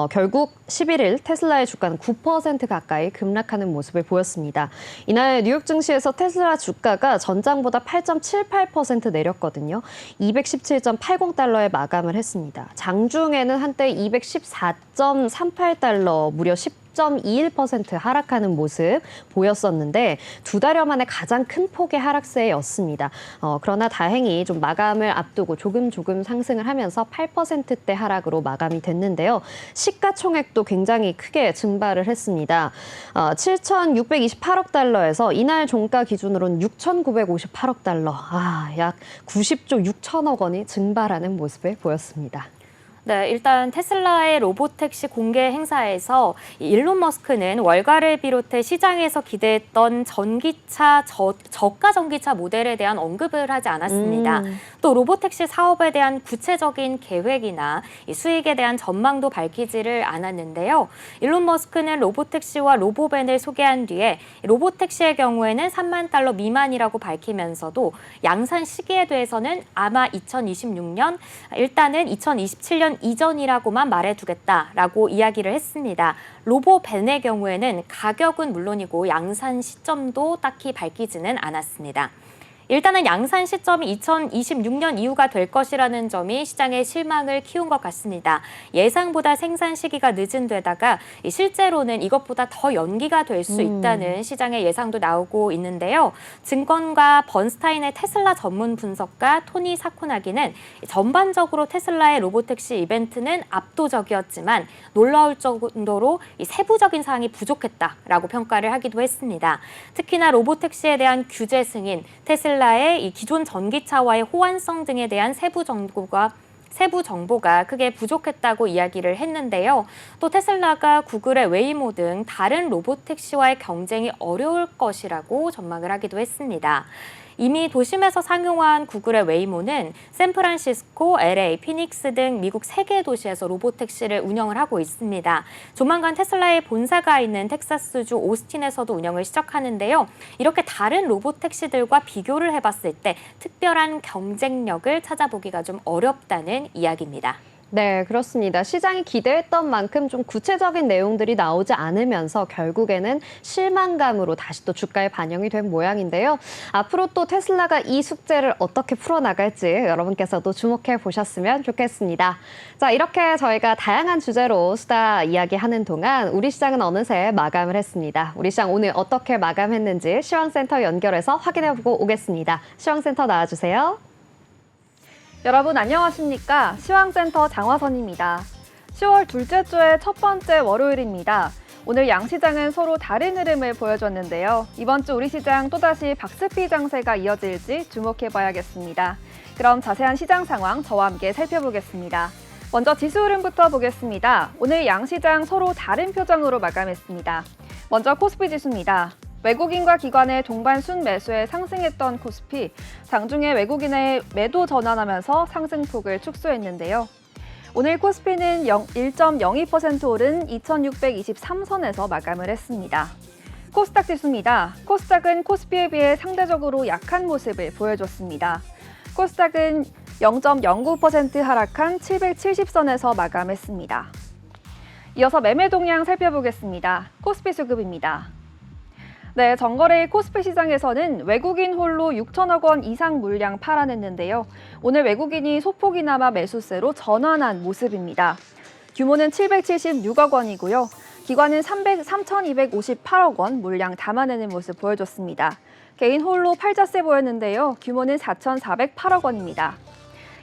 결국 11일 테슬라의 주가는 9% 가까이 급락하는 모습을 보였습니다. 이날 뉴욕 증시에서 테슬라 주가가 전장보다 8.78% 내렸거든요. 217.80달러에 마감을 했습니다. 장중에는 한때 214.38달러, 무려 10.21% 하락하는 모습 보였었는데 두 달여 만에 가장 큰 폭의 하락세였습니다. 그러나 다행히 좀 마감을 앞두고 조금 상승을 하면서 8%대 하락으로 마감이 됐는데요. 시가총액도 굉장히 크게 증발을 했습니다. 7,628억 달러에서 이날 종가 기준으로는 6,958억 달러, 약 90조 6천억 원이 증발하는 모습을 보였습니다. 네, 일단 테슬라의 로보택시 공개 행사에서 일론 머스크는 월가를 비롯해 시장에서 기대했던 저가 전기차 모델에 대한 언급을 하지 않았습니다. 또 로보택시 사업에 대한 구체적인 계획이나 수익에 대한 전망도 밝히지를 않았는데요. 일론 머스크는 로보택시와 로보밴을 소개한 뒤에 로보택시의 경우에는 3만 달러 미만이라고 밝히면서도 양산 시기에 대해서는 아마 2026년, 일단은 2027년 이전이라고만 말해두겠다라고 이야기를 했습니다. 로보밴의 경우에는 가격은 물론이고 양산 시점도 딱히 밝히지는 않았습니다. 일단은 양산 시점이 2026년 이후가 될 것이라는 점이 시장의 실망을 키운 것 같습니다. 예상보다 생산 시기가 늦은 데다가 실제로는 이것보다 더 연기가 될 수 있다는 시장의 예상도 나오고 있는데요. 증권가 번스타인의 테슬라 전문 분석가 토니 사쿠나기는 전반적으로 테슬라의 로보택시 이벤트는 압도적이었지만 놀라울 정도로 세부적인 사항이 부족했다라고 평가를 하기도 했습니다. 특히나 로보택시에 대한 규제 승인, 테슬라의 이 기존 전기차와의 호환성 등에 대한 세부 정보가 크게 부족했다고 이야기를 했는데요. 또 테슬라가 구글의 웨이모 등 다른 로보택시와의 경쟁이 어려울 것이라고 전망을 하기도 했습니다. 이미 도심에서 상용화한 구글의 웨이모는 샌프란시스코, LA, 피닉스 등 미국 3개 도시에서 로보택시를 운영을 하고 있습니다. 조만간 테슬라의 본사가 있는 텍사스주 오스틴에서도 운영을 시작하는데요. 이렇게 다른 로보택시들과 비교를 해봤을 때 특별한 경쟁력을 찾아보기가 좀 어렵다는 이야기입니다. 네, 그렇습니다. 시장이 기대했던 만큼 좀 구체적인 내용들이 나오지 않으면서 결국에는 실망감으로 다시 또 주가에 반영이 된 모양인데요. 앞으로 또 테슬라가 이 숙제를 어떻게 풀어나갈지 여러분께서도 주목해 보셨으면 좋겠습니다. 자, 이렇게 저희가 다양한 주제로 수다 이야기하는 동안 우리 시장은 어느새 마감을 했습니다. 우리 시장 오늘 어떻게 마감했는지 시황센터 연결해서 확인해보고 오겠습니다. 시황센터 나와주세요. 여러분 안녕하십니까? 시황센터 장화선입니다. 10월 둘째 주의 첫 번째 월요일입니다. 오늘 양시장은 서로 다른 흐름을 보여줬는데요. 이번 주 우리 시장 또다시 박스피 장세가 이어질지 주목해봐야겠습니다. 그럼 자세한 시장 상황 저와 함께 살펴보겠습니다. 먼저 지수 흐름부터 보겠습니다. 오늘 양시장 서로 다른 표정으로 마감했습니다. 먼저 코스피 지수입니다. 외국인과 기관의 동반 순매수에 상승했던 코스피, 장중에 외국인의 매도 전환하면서 상승폭을 축소했는데요. 오늘 코스피는 1.02% 오른 2623선에서 마감을 했습니다. 코스닥 지수입니다. 코스닥은 코스피에 비해 상대적으로 약한 모습을 보여줬습니다. 코스닥은 0.09% 하락한 770선에서 마감했습니다. 이어서 매매 동향 살펴보겠습니다. 코스피 수급입니다. 네, 전거래일 코스피 시장에서는 외국인 홀로 6천억 원 이상 물량 팔아냈는데요. 오늘 외국인이 소폭이나마 매수세로 전환한 모습입니다. 규모는 776억 원이고요. 기관은 3,258억 원 물량 담아내는 모습 보여줬습니다. 개인 홀로 팔자세 보였는데요. 규모는 4,408억 원입니다.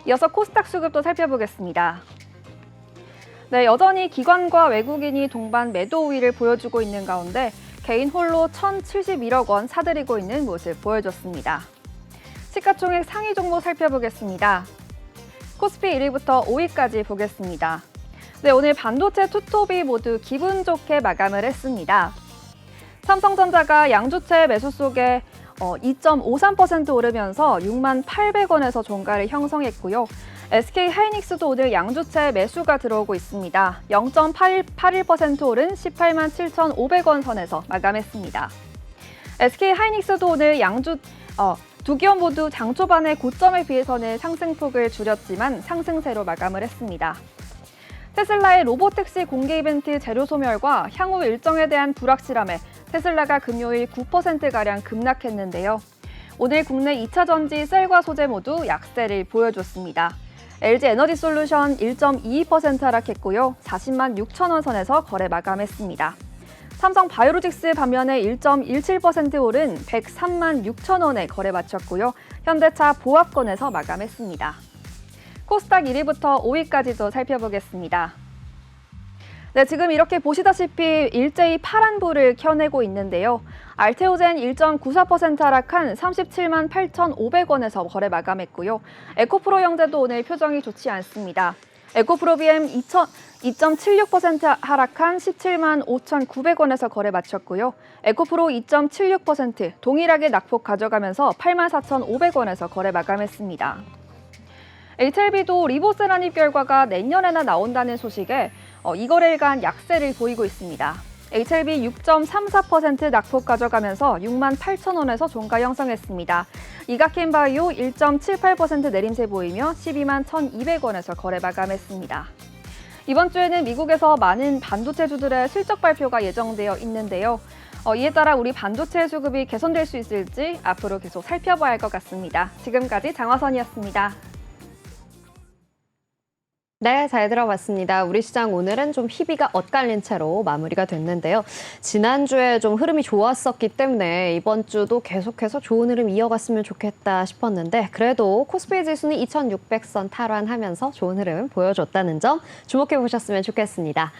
이어서 코스닥 수급도 살펴보겠습니다. 네, 여전히 기관과 외국인이 동반 매도 우위를 보여주고 있는 가운데 개인 홀로 1,071억 원 사들이고 있는 모습 보여줬습니다. 시가총액 상위 종목 살펴보겠습니다. 코스피 1위부터 5위까지 보겠습니다. 네, 오늘 반도체 투톱이 모두 기분 좋게 마감을 했습니다. 삼성전자가 양주체 매수 속에 2.53% 오르면서 6만 800원에서 종가를 형성했고요. SK하이닉스도 오늘 양주체 매수가 들어오고 있습니다. 0.81% 오른 18만 7,500원 선에서 마감했습니다. SK하이닉스도 오늘 두 기업 모두 장 초반의 고점에 비해서는 상승폭을 줄였지만 상승세로 마감을 했습니다. 테슬라의 로보택시 공개 이벤트 재료 소멸과 향후 일정에 대한 불확실함에 테슬라가 금요일 9%가량 급락했는데요. 오늘 국내 2차 전지 셀과 소재 모두 약세를 보여줬습니다. LG 에너지솔루션 1.22% 하락했고요. 40만 6천 원 선에서 거래 마감했습니다. 삼성 바이오로직스 반면에 1.17% 오른 103만 6천 원에 거래 마쳤고요. 현대차 보합권에서 마감했습니다. 코스닥 1위부터 5위까지도 살펴보겠습니다. 네, 지금 이렇게 보시다시피 일제히 파란불을 켜내고 있는데요. 알테오젠 1.94% 하락한 37만 8,500원에서 거래 마감했고요. 에코프로 형제도 오늘 표정이 좋지 않습니다. 에코프로 BM 2.76% 하락한 17만 5,900원에서 거래 마쳤고요. 에코프로 2.76% 동일하게 낙폭 가져가면서 8만 4,500원에서 거래 마감했습니다. HLB도 리보스 난입 결과가 내년에나 나온다는 소식에 이 거래일간 약세를 보이고 있습니다. HLB 6.34% 낙폭 가져가면서 6만 8천 원에서 종가 형성했습니다. 이가켄바이오 1.78% 내림세 보이며 12만 1,200원에서 거래 마감했습니다. 이번 주에는 미국에서 많은 반도체주들의 실적 발표가 예정되어 있는데요. 이에 따라 우리 반도체 수급이 개선될 수 있을지 앞으로 계속 살펴봐야 할 것 같습니다. 지금까지 장화선이었습니다. 네, 잘 들어봤습니다. 우리 시장 오늘은 좀 희비가 엇갈린 채로 마무리가 됐는데요. 지난주에 좀 흐름이 좋았었기 때문에 이번 주도 계속해서 좋은 흐름 이어갔으면 좋겠다 싶었는데 그래도 코스피 지수는 2,600선 탈환하면서 좋은 흐름 보여줬다는 점 주목해 보셨으면 좋겠습니다.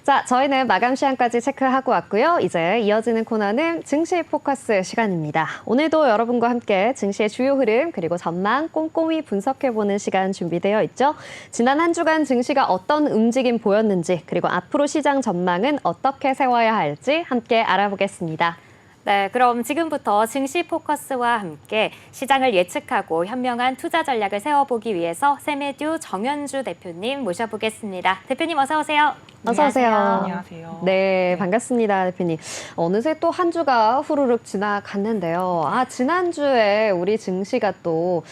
자, 저희는 마감 시간까지 체크하고 왔고요. 이제 이어지는 코너는 증시 포커스 시간입니다. 오늘도 여러분과 함께 증시의 주요 흐름 그리고 전망 꼼꼼히 분석해보는 시간 준비되어 있죠. 지난 한 주간 증시가 어떤 움직임 보였는지 그리고 앞으로 시장 전망은 어떻게 세워야 할지 함께 알아보겠습니다. 네, 그럼 지금부터 증시 포커스와 함께 시장을 예측하고 현명한 투자 전략을 세워보기 위해서 세메듀 정현주 대표님 모셔보겠습니다. 대표님 어서 오세요. 어서 오세요. 안녕하세요. 네, 반갑습니다, 대표님. 어느새 또 한 주가 후루룩 지나갔는데요. 지난주에 우리 증시가 또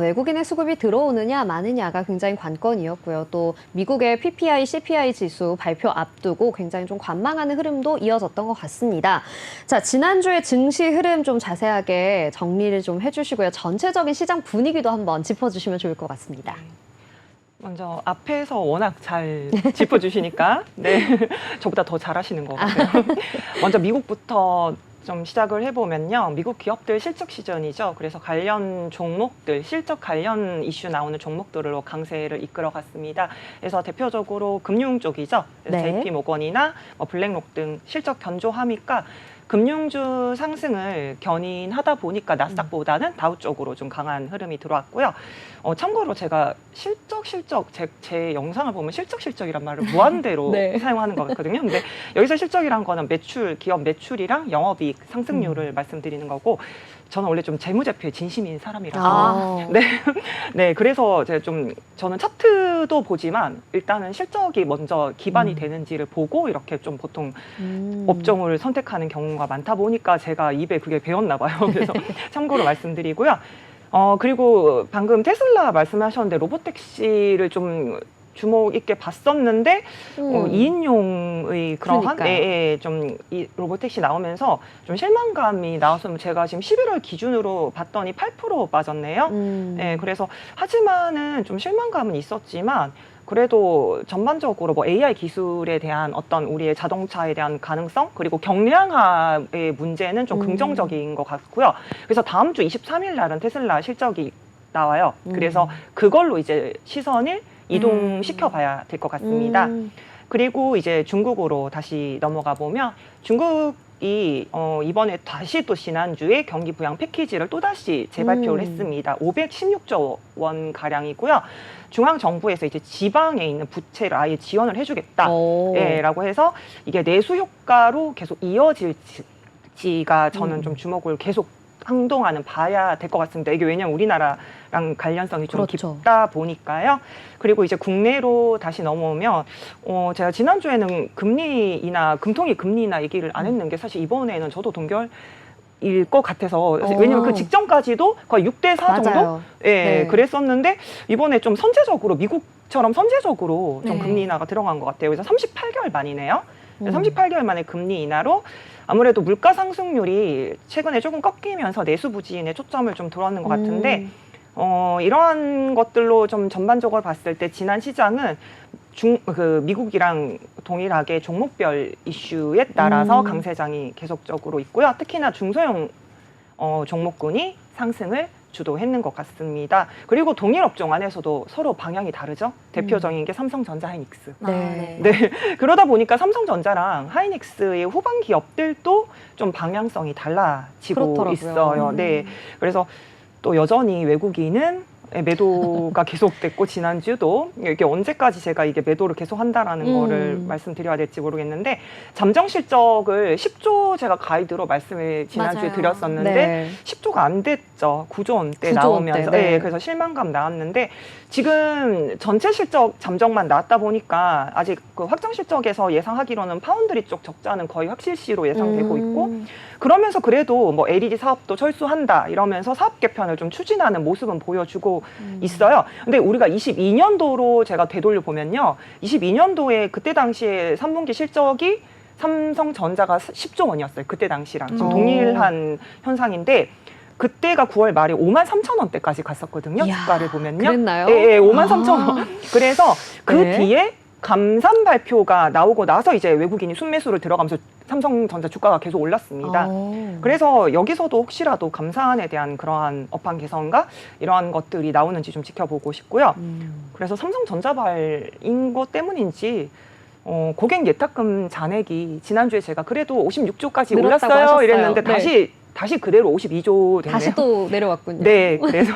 외국인의 수급이 들어오느냐 마느냐가 굉장히 관건이었고요. 또 미국의 PPI, CPI 지수 발표 앞두고 굉장히 좀 관망하는 흐름도 이어졌던 것 같습니다. 자, 지난주에 증시 흐름 좀 자세하게 정리를 좀 해주시고요. 전체적인 시장 분위기도 한번 짚어주시면 좋을 것 같습니다. 먼저 앞에서 워낙 잘 짚어주시니까 네, 저보다 더 잘하시는 것 같아요. 먼저 미국부터 좀 시작을 해보면요. 미국 기업들 실적 시즌이죠. 그래서 관련 종목들, 실적 관련 이슈 나오는 종목들로 강세를 이끌어갔습니다. 그래서 대표적으로 금융 쪽이죠. 네. JP모건이나 블랙록 등 실적 견조하니까 금융주 상승을 견인하다 보니까 나스닥보다는 다우 쪽으로 좀 강한 흐름이 들어왔고요. 참고로 제가 실적 제 영상을 보면 실적이란 말을 무한대로 네. 사용하는 것 같거든요. 근데 여기서 실적이란 거는 기업 매출이랑 영업이익 상승률을 말씀드리는 거고 저는 원래 좀 재무제표에 진심인 사람이라서 네, 그래서 저는 차트도 보지만 일단은 실적이 먼저 기반이 되는지를 보고 이렇게 좀 보통 업종을 선택하는 경우가 많다 보니까 제가 입에 그게 배었나 봐요. 그래서 참고로 말씀드리고요. 그리고 방금 테슬라 말씀하셨는데 로보택시를 좀 주목 있게 봤었는데 2인용의 그러한 좀 이 로보택시 나오면서 좀 실망감이 나와서 제가 지금 11월 기준으로 봤더니 8% 빠졌네요. 네, 그래서 하지만은 좀 실망감은 있었지만 그래도 전반적으로 AI 기술에 대한 어떤 우리의 자동차에 대한 가능성 그리고 경량화의 문제는 좀 긍정적인 것 같고요. 그래서 다음 주 23일 날은 테슬라 실적이 나와요. 그래서 그걸로 이제 시선을 이동시켜 봐야 될 것 같습니다. 그리고 이제 중국으로 다시 넘어가 보면 중국이 이번에 다시 또 지난주에 경기 부양 패키지를 또다시 재발표를 했습니다. 516조 원 가량이고요. 중앙정부에서 이제 지방에 있는 부채를 아예 지원을 해주겠다라고 해서 이게 내수 효과로 계속 이어질지가 저는 좀 주목을 계속 한동안은 봐야 될 것 같습니다. 이게 왜냐하면 우리나라랑 관련성이 좀 그렇죠. 깊다 보니까요. 그리고 이제 국내로 다시 넘어오면 제가 지난주에는 금통위 금리나 얘기를 안 했는 게 사실 이번에는 저도 동결 일 것 같아서 왜냐면 그 직전까지도 거의 6대4 정도 맞아요. 예, 네. 그랬었는데 이번에 좀 선제적으로 미국처럼 선제적으로 좀 네. 금리 인하가 들어간 것 같아요. 그래서 38개월 만이네요. 음. 38개월 만에 금리 인하로 아무래도 물가 상승률이 최근에 조금 꺾이면서 내수 부진에 초점을 좀 두었는 것 같은데 이러한 것들로 좀 전반적으로 봤을 때 지난 시장은 미국이랑 동일하게 종목별 이슈에 따라서 강세장이 계속적으로 있고요. 특히나 중소형 종목군이 상승을 주도했는 것 같습니다. 그리고 동일 업종 안에서도 서로 방향이 다르죠. 대표적인 게 삼성전자, 하이닉스. 네. 네, 그러다 보니까 삼성전자랑 하이닉스의 후반 기업들도 좀 방향성이 달라지고 그렇더라고요. 있어요. 네, 그래서 또 여전히 외국인은 매도가 계속됐고 지난주도 이게 언제까지 제가 이게 매도를 계속 한다라는 거를 말씀드려야 될지 모르겠는데 잠정 실적을 10조 제가 가이드로 말씀을 지난주에 맞아요. 드렸었는데 네. 10조가 안 됐죠. 9조 원대 9조 나오면서 원대, 네. 네, 그래서 실망감 나왔는데 지금 전체 실적 잠정만 나왔다 보니까 아직 그 확정 실적에서 예상하기로는 파운드리 쪽 적자는 거의 확실시로 예상되고 있고 그러면서 그래도 뭐 LED 사업도 철수한다 이러면서 사업 개편을 좀 추진하는 모습은 보여주고 있어요. 근데 우리가 22년도로 제가 되돌려 보면요. 22년도에 그때 당시에 3분기 실적이 삼성전자가 10조 원이었어요. 그때 당시랑 지금 동일한 현상인데 그때가 9월 말에 53,000원대까지 갔었거든요. 이야, 주가를 보면요. 그랬나요? 예, 예, 53,000원. 그래서 그 네. 뒤에 감산 발표가 나오고 나서 이제 외국인이 순매수를 들어가면서 삼성전자 주가가 계속 올랐습니다. 그래서 여기서도 혹시라도 감산에 대한 그러한 업황 개선과 이러한 것들이 나오는지 좀 지켜보고 싶고요. 그래서 삼성전자발인 것 때문인지 고객 예탁금 잔액이 지난주에 제가 그래도 56조까지 늘었다고 올랐어요 하셨어요. 이랬는데 네. 다시 그대로 52조 됐네요. 다시 또 내려왔군요. 네, 그래서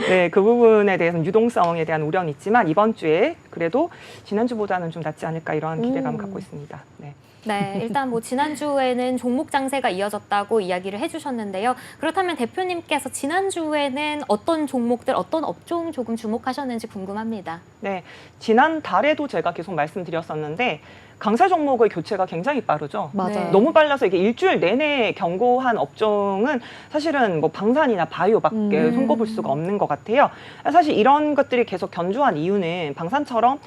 네, 그 부분에 대해서는 유동성에 대한 우려는 있지만 이번 주에 그래도 지난주보다는 좀 낫지 않을까 이런 기대감을 갖고 있습니다. 네. 네, 일단 뭐 지난주에는 종목 장세가 이어졌다고 이야기를 해주셨는데요. 그렇다면 대표님께서 지난주에는 어떤 종목들, 어떤 업종 조금 주목하셨는지 궁금합니다. 네, 지난 달에도 제가 계속 말씀드렸었는데 강세 종목의 교체가 굉장히 빠르죠. 맞아요. 네. 너무 빨라서 이게 일주일 내내 경고한 업종은 사실은 뭐 방산이나 바이오밖에 손꼽을 수가 없는 것 같아요. 사실 이런 것들이 계속 견조한 이유는 방산처럼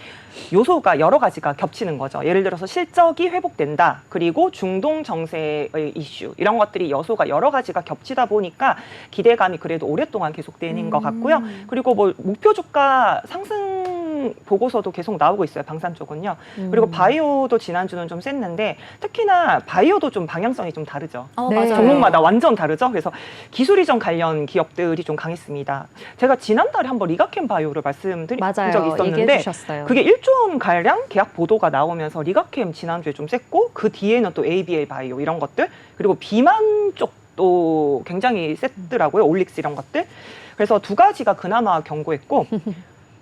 요소가 여러 가지가 겹치는 거죠. 예를 들어서 실적이 회복된다. 그리고 중동 정세의 이슈 이런 것들이 요소가 여러 가지가 겹치다 보니까 기대감이 그래도 오랫동안 계속되는 것 같고요. 그리고 뭐 목표 주가 상승 보고서도 계속 나오고 있어요. 방산 쪽은요. 그리고 바이오도 지난주는 좀 셌는데 특히나 바이오도 좀 방향성이 좀 다르죠. 네. 맞아요. 종목마다 완전 다르죠. 그래서 기술 이전 관련 기업들이 좀 강했습니다. 제가 지난달에 한번 리가캠 바이오를 말씀드린 적이 맞아요. 있었는데 얘기해 주셨어요. 그게 1조 원 가량 계약 보도가 나오면서 리가캠 지난주에 좀 셌고 그 뒤에는 또 ABL 바이오 이런 것들 그리고 비만 쪽도 굉장히 셌더라고요. 올릭스 이런 것들. 그래서 두 가지가 그나마 견고했고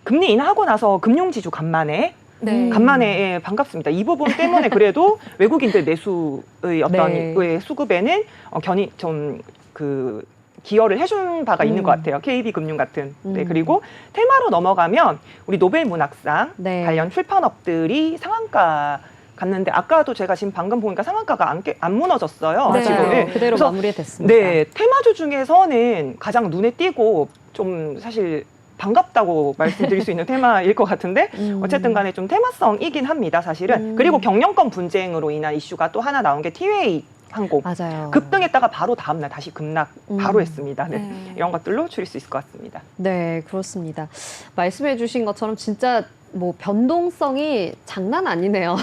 금리 인하하고 나서 금융지주 간만에 네. 간만에 예, 반갑습니다. 이 부분 때문에 그래도 외국인들 내수의 어떤 네. 그 수급에는 견이 좀 그 기여를 해준 바가 있는 것 같아요. KB금융 같은. 네, 그리고 테마로 넘어가면 우리 노벨 문학상 네. 관련 출판업들이 상한가 갔는데 아까도 제가 지금 방금 보니까 상한가가 안 무너졌어요. 네. 지금. 맞아요. 예. 그대로 그래서 마무리됐습니다. 네, 테마주 중에서는 가장 눈에 띄고 좀 사실 반갑다고 말씀드릴 수 있는 테마일 것 같은데 어쨌든 간에 좀 테마성이긴 합니다, 사실은. 그리고 경영권 분쟁으로 인한 이슈가 또 하나 나온 게 티웨이 항공. 맞아요. 급등했다가 바로 다음날 다시 급락 바로 했습니다. 네. 네. 이런 것들로 줄일 수 있을 것 같습니다. 네, 그렇습니다. 말씀해 주신 것처럼 진짜 뭐 변동성이 장난 아니네요.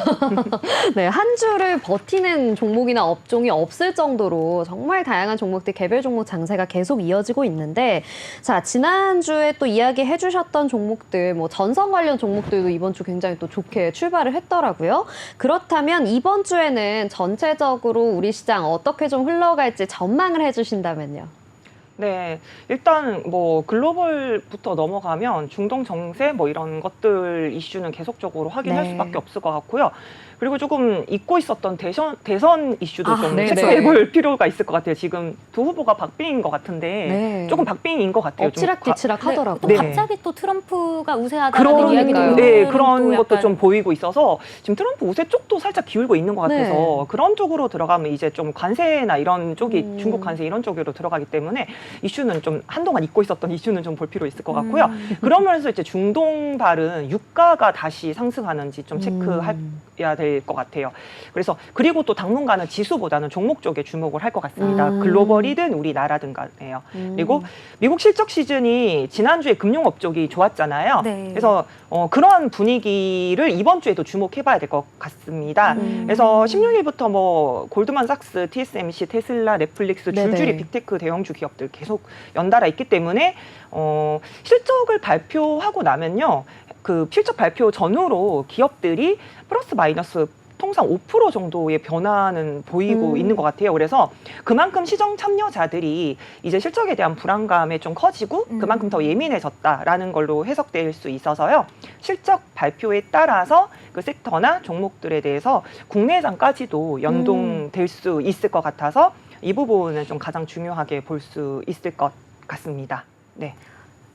네, 한 주를 버티는 종목이나 업종이 없을 정도로 정말 다양한 종목들 개별 종목 장세가 계속 이어지고 있는데 자, 지난주에 또 이야기해 주셨던 종목들 뭐 전선 관련 종목들도 이번 주 굉장히 또 좋게 출발을 했더라고요. 그렇다면 이번 주에는 전체적으로 우리 시장 어떻게 좀 흘러갈지 전망을 해 주신다면요. 네, 일단 뭐 글로벌부터 넘어가면 중동 정세 뭐 이런 것들 이슈는 계속적으로 확인할 네. 수밖에 없을 것 같고요. 그리고 조금 잊고 있었던 대선 이슈도 좀 네네. 체크해 볼 필요가 있을 것 같아요. 지금 두 후보가 박빙인 것 같은데 네. 조금 박빙인 것 같아요. 좀 엎치락뒤치락 하더라고요. 또 네. 갑자기 또 트럼프가 우세하다는 그런, 이야기도 네, 또 그런 것도 약간 좀 보이고 있어서 지금 트럼프 우세 쪽도 살짝 기울고 있는 것 같아서 네. 그런 쪽으로 들어가면 이제 좀 관세나 이런 쪽이 중국 관세 이런 쪽으로 들어가기 때문에 이슈는 좀 한동안 잊고 있었던 이슈는 좀 볼 필요 있을 것 같고요. 그러면서 이제 중동발은 유가가 다시 상승하는지 좀 체크해야 될 것 같아요. 그래서 그리고 또 당분간은 지수보다는 종목 쪽에 주목을 할 것 같습니다. 글로벌이든 우리나라든 간에요. 그리고 미국 실적 시즌이 지난주에 금융업 쪽이 좋았잖아요. 네. 그래서 그런 분위기를 이번 주에도 주목해봐야 될 것 같습니다. 그래서 16일부터 뭐 골드만삭스, TSMC, 테슬라, 넷플릭스, 줄줄이 네네. 빅테크 대형주 기업들 계속 연달아 있기 때문에 실적을 발표하고 나면요, 그 실적 발표 전후로 기업들이 플러스 마이너스 통상 5% 정도의 변화는 보이고 있는 것 같아요. 그래서 그만큼 시장 참여자들이 이제 실적에 대한 불안감에 좀 커지고 그만큼 더 예민해졌다라는 걸로 해석될 수 있어서요. 실적 발표에 따라서 그 섹터나 종목들에 대해서 국내장까지도 연동될 수 있을 것 같아서 이 부분은 좀 가장 중요하게 볼 수 있을 것 같습니다. 네.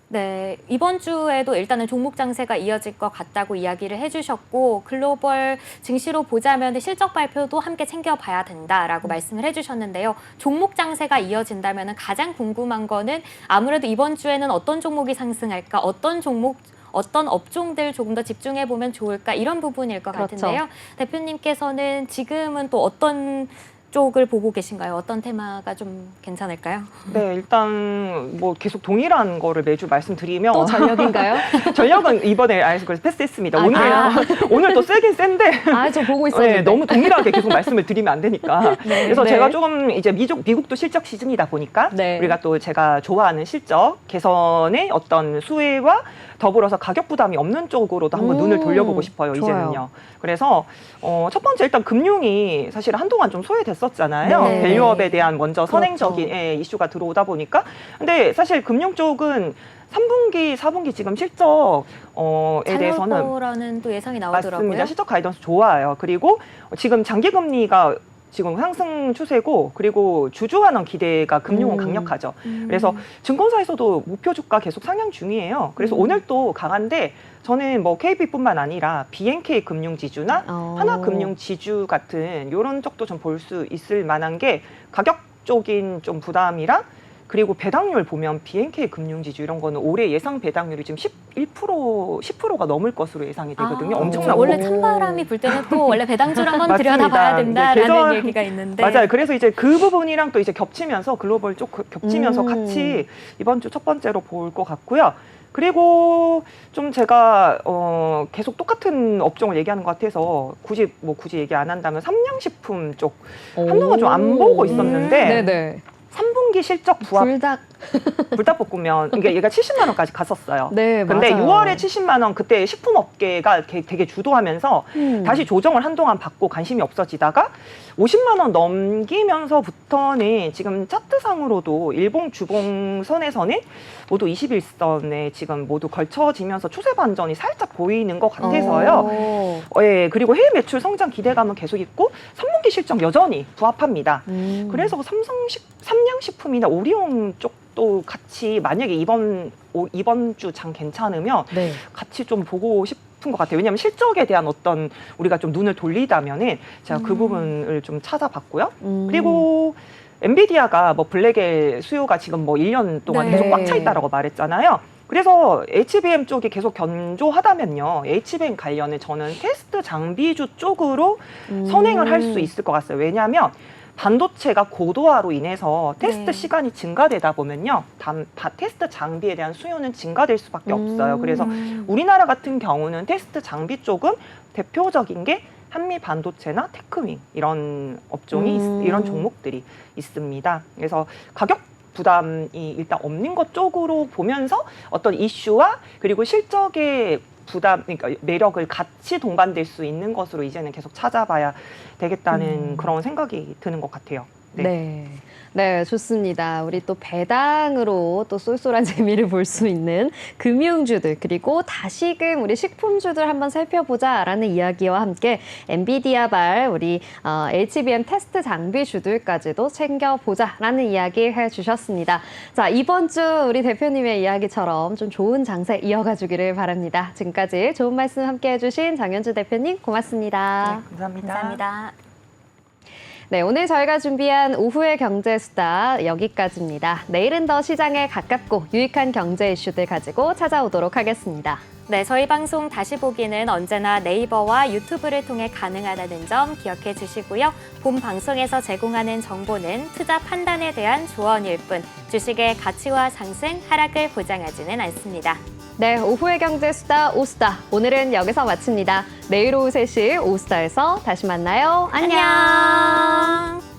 네, 이번 주에도 일단은 종목 장세가 이어질 것 같다고 이야기를 해주셨고 글로벌 증시로 보자면 실적 발표도 함께 챙겨봐야 된다라고 말씀을 해주셨는데요. 종목 장세가 이어진다면 가장 궁금한 거는 아무래도 이번 주에는 어떤 종목이 상승할까, 어떤 종목 어떤 업종들 조금 더 집중해 보면 좋을까 이런 부분일 것 그렇죠. 같은데요. 대표님께서는 지금은 또 어떤 쪽을 보고 계신가요? 어떤 테마가 좀 괜찮을까요? 네, 일단 뭐 계속 동일한 거를 매주 말씀드리면 또 전력인가요? 전력은 이번에 아예 그래서 패스했습니다. 아, 오늘 오늘 또 세긴 센데 저 보고 있었는데. 네, 너무 동일하게 계속 말씀을 드리면 안 되니까. 그래서 네. 제가 조금 이제 미국도 실적 시즌이다 보니까 네. 우리가 또 제가 좋아하는 실적 개선의 어떤 수혜와 더불어서 가격 부담이 없는 쪽으로도 한번 눈을 돌려보고 싶어요. 좋아요. 이제는요. 그래서 첫 번째 일단 금융이 사실 한동안 좀 소외됐었잖아요. 네. 밸류업에 대한 먼저 그렇죠. 선행적인 이슈가 들어오다 보니까. 근데 사실 금융 쪽은 3분기, 4분기 지금 실적에 대해서는 잘 나올 거라는 또 예상이 나오더라고요. 맞습니다. 실적 가이던스 좋아요. 그리고 지금 장기 금리가 지금 상승 추세고 그리고 주주환원 기대가 금융은 강력하죠. 그래서 증권사에서도 목표 주가 계속 상향 중이에요. 그래서 오늘 또 강한데 저는 뭐 KB뿐만 아니라 BNK 금융지주나 하나금융지주 같은 이런 쪽도 좀 볼 수 있을 만한 게 가격적인 좀 부담이랑 그리고 배당률 보면 BNK 금융지주 이런 거는 올해 예상 배당률이 지금 10%가 넘을 것으로 예상이 되거든요. 엄청나고. 원래 찬바람이 불 때는 또 원래 배당줄 한번 맞습니다. 들여다봐야 된다라는 계절- 얘기가 있는데 맞아요. 그래서 이제 그 부분이랑 또 이제 겹치면서 글로벌 쪽 겹치면서 같이 이번 주 첫 번째로 볼 것 같고요. 그리고 좀 제가 계속 똑같은 업종을 얘기하는 것 같아서 굳이 얘기 안 한다면 삼양식품 쪽 한동안 좀 안 보고 있었는데 네네. 3분기 실적 부합 불닭. 불닭볶음면 이게 얘가 70만 원까지 갔었어요. 네, 근데 맞아요. 6월에 70만 원 그때 식품업계가 되게 주도하면서 다시 조정을 한동안 받고 관심이 없어지다가 50만 원 넘기면서부터는 지금 차트상으로도 일봉 주봉선에서는 모두 21선에 지금 모두 걸쳐지면서 추세 반전이 살짝 보이는 것 같아서요. 예, 그리고 해외 매출 성장 기대감은 계속 있고 3분기 실적 여전히 부합합니다. 그래서 삼양식품이나 오리온 쪽도 같이 만약에 이번 주 장 괜찮으면 네. 같이 좀 보고 싶은 것 같아요. 왜냐하면 실적에 대한 어떤 우리가 좀 눈을 돌리다면은 제가 그 부분을 좀 찾아봤고요. 그리고 엔비디아가 뭐 블랙의 수요가 지금 뭐 1년 동안 네. 계속 꽉 차 있다라고 말했잖아요. 그래서 HBM 쪽이 계속 견조하다면요. HBM 관련해 저는 테스트 장비주 쪽으로 선행을 할 수 있을 것 같아요. 왜냐하면 반도체가 고도화로 인해서 테스트 네. 시간이 증가되다 보면요. 테스트 장비에 대한 수요는 증가될 수밖에 없어요. 그래서 우리나라 같은 경우는 테스트 장비 쪽은 대표적인 게 한미 반도체나 테크윙 이런 업종이 이런 종목들이 있습니다. 그래서 가격 부담이 일단 없는 것 쪽으로 보면서 어떤 이슈와 그리고 실적의 부담, 그러니까 매력을 같이 동반될 수 있는 것으로 이제는 계속 찾아봐야 되겠다는 그런 생각이 드는 것 같아요. 네. 네, 좋습니다. 우리 또 배당으로 또 쏠쏠한 재미를 볼 수 있는 금융주들 그리고 다시금 우리 식품주들 한번 살펴보자라는 이야기와 함께 엔비디아발 우리 HBM 테스트 장비주들까지도 챙겨보자라는 이야기 해주셨습니다. 자, 이번 주 우리 대표님의 이야기처럼 좀 좋은 장세 이어가주기를 바랍니다. 지금까지 좋은 말씀 함께 해주신 장현주 대표님 고맙습니다. 네, 감사합니다. 감사합니다. 네, 오늘 저희가 준비한 오후의 경제수다 여기까지입니다. 내일은 더 시장에 가깝고 유익한 경제 이슈들 가지고 찾아오도록 하겠습니다. 네, 저희 방송 다시 보기는 언제나 네이버와 유튜브를 통해 가능하다는 점 기억해 주시고요. 본 방송에서 제공하는 정보는 투자 판단에 대한 조언일 뿐 주식의 가치와 상승, 하락을 보장하지는 않습니다. 네, 오후의 경제수다 오수다. 오늘은 여기서 마칩니다. 내일 오후 3시 오수다에서 다시 만나요. 안녕. 안녕.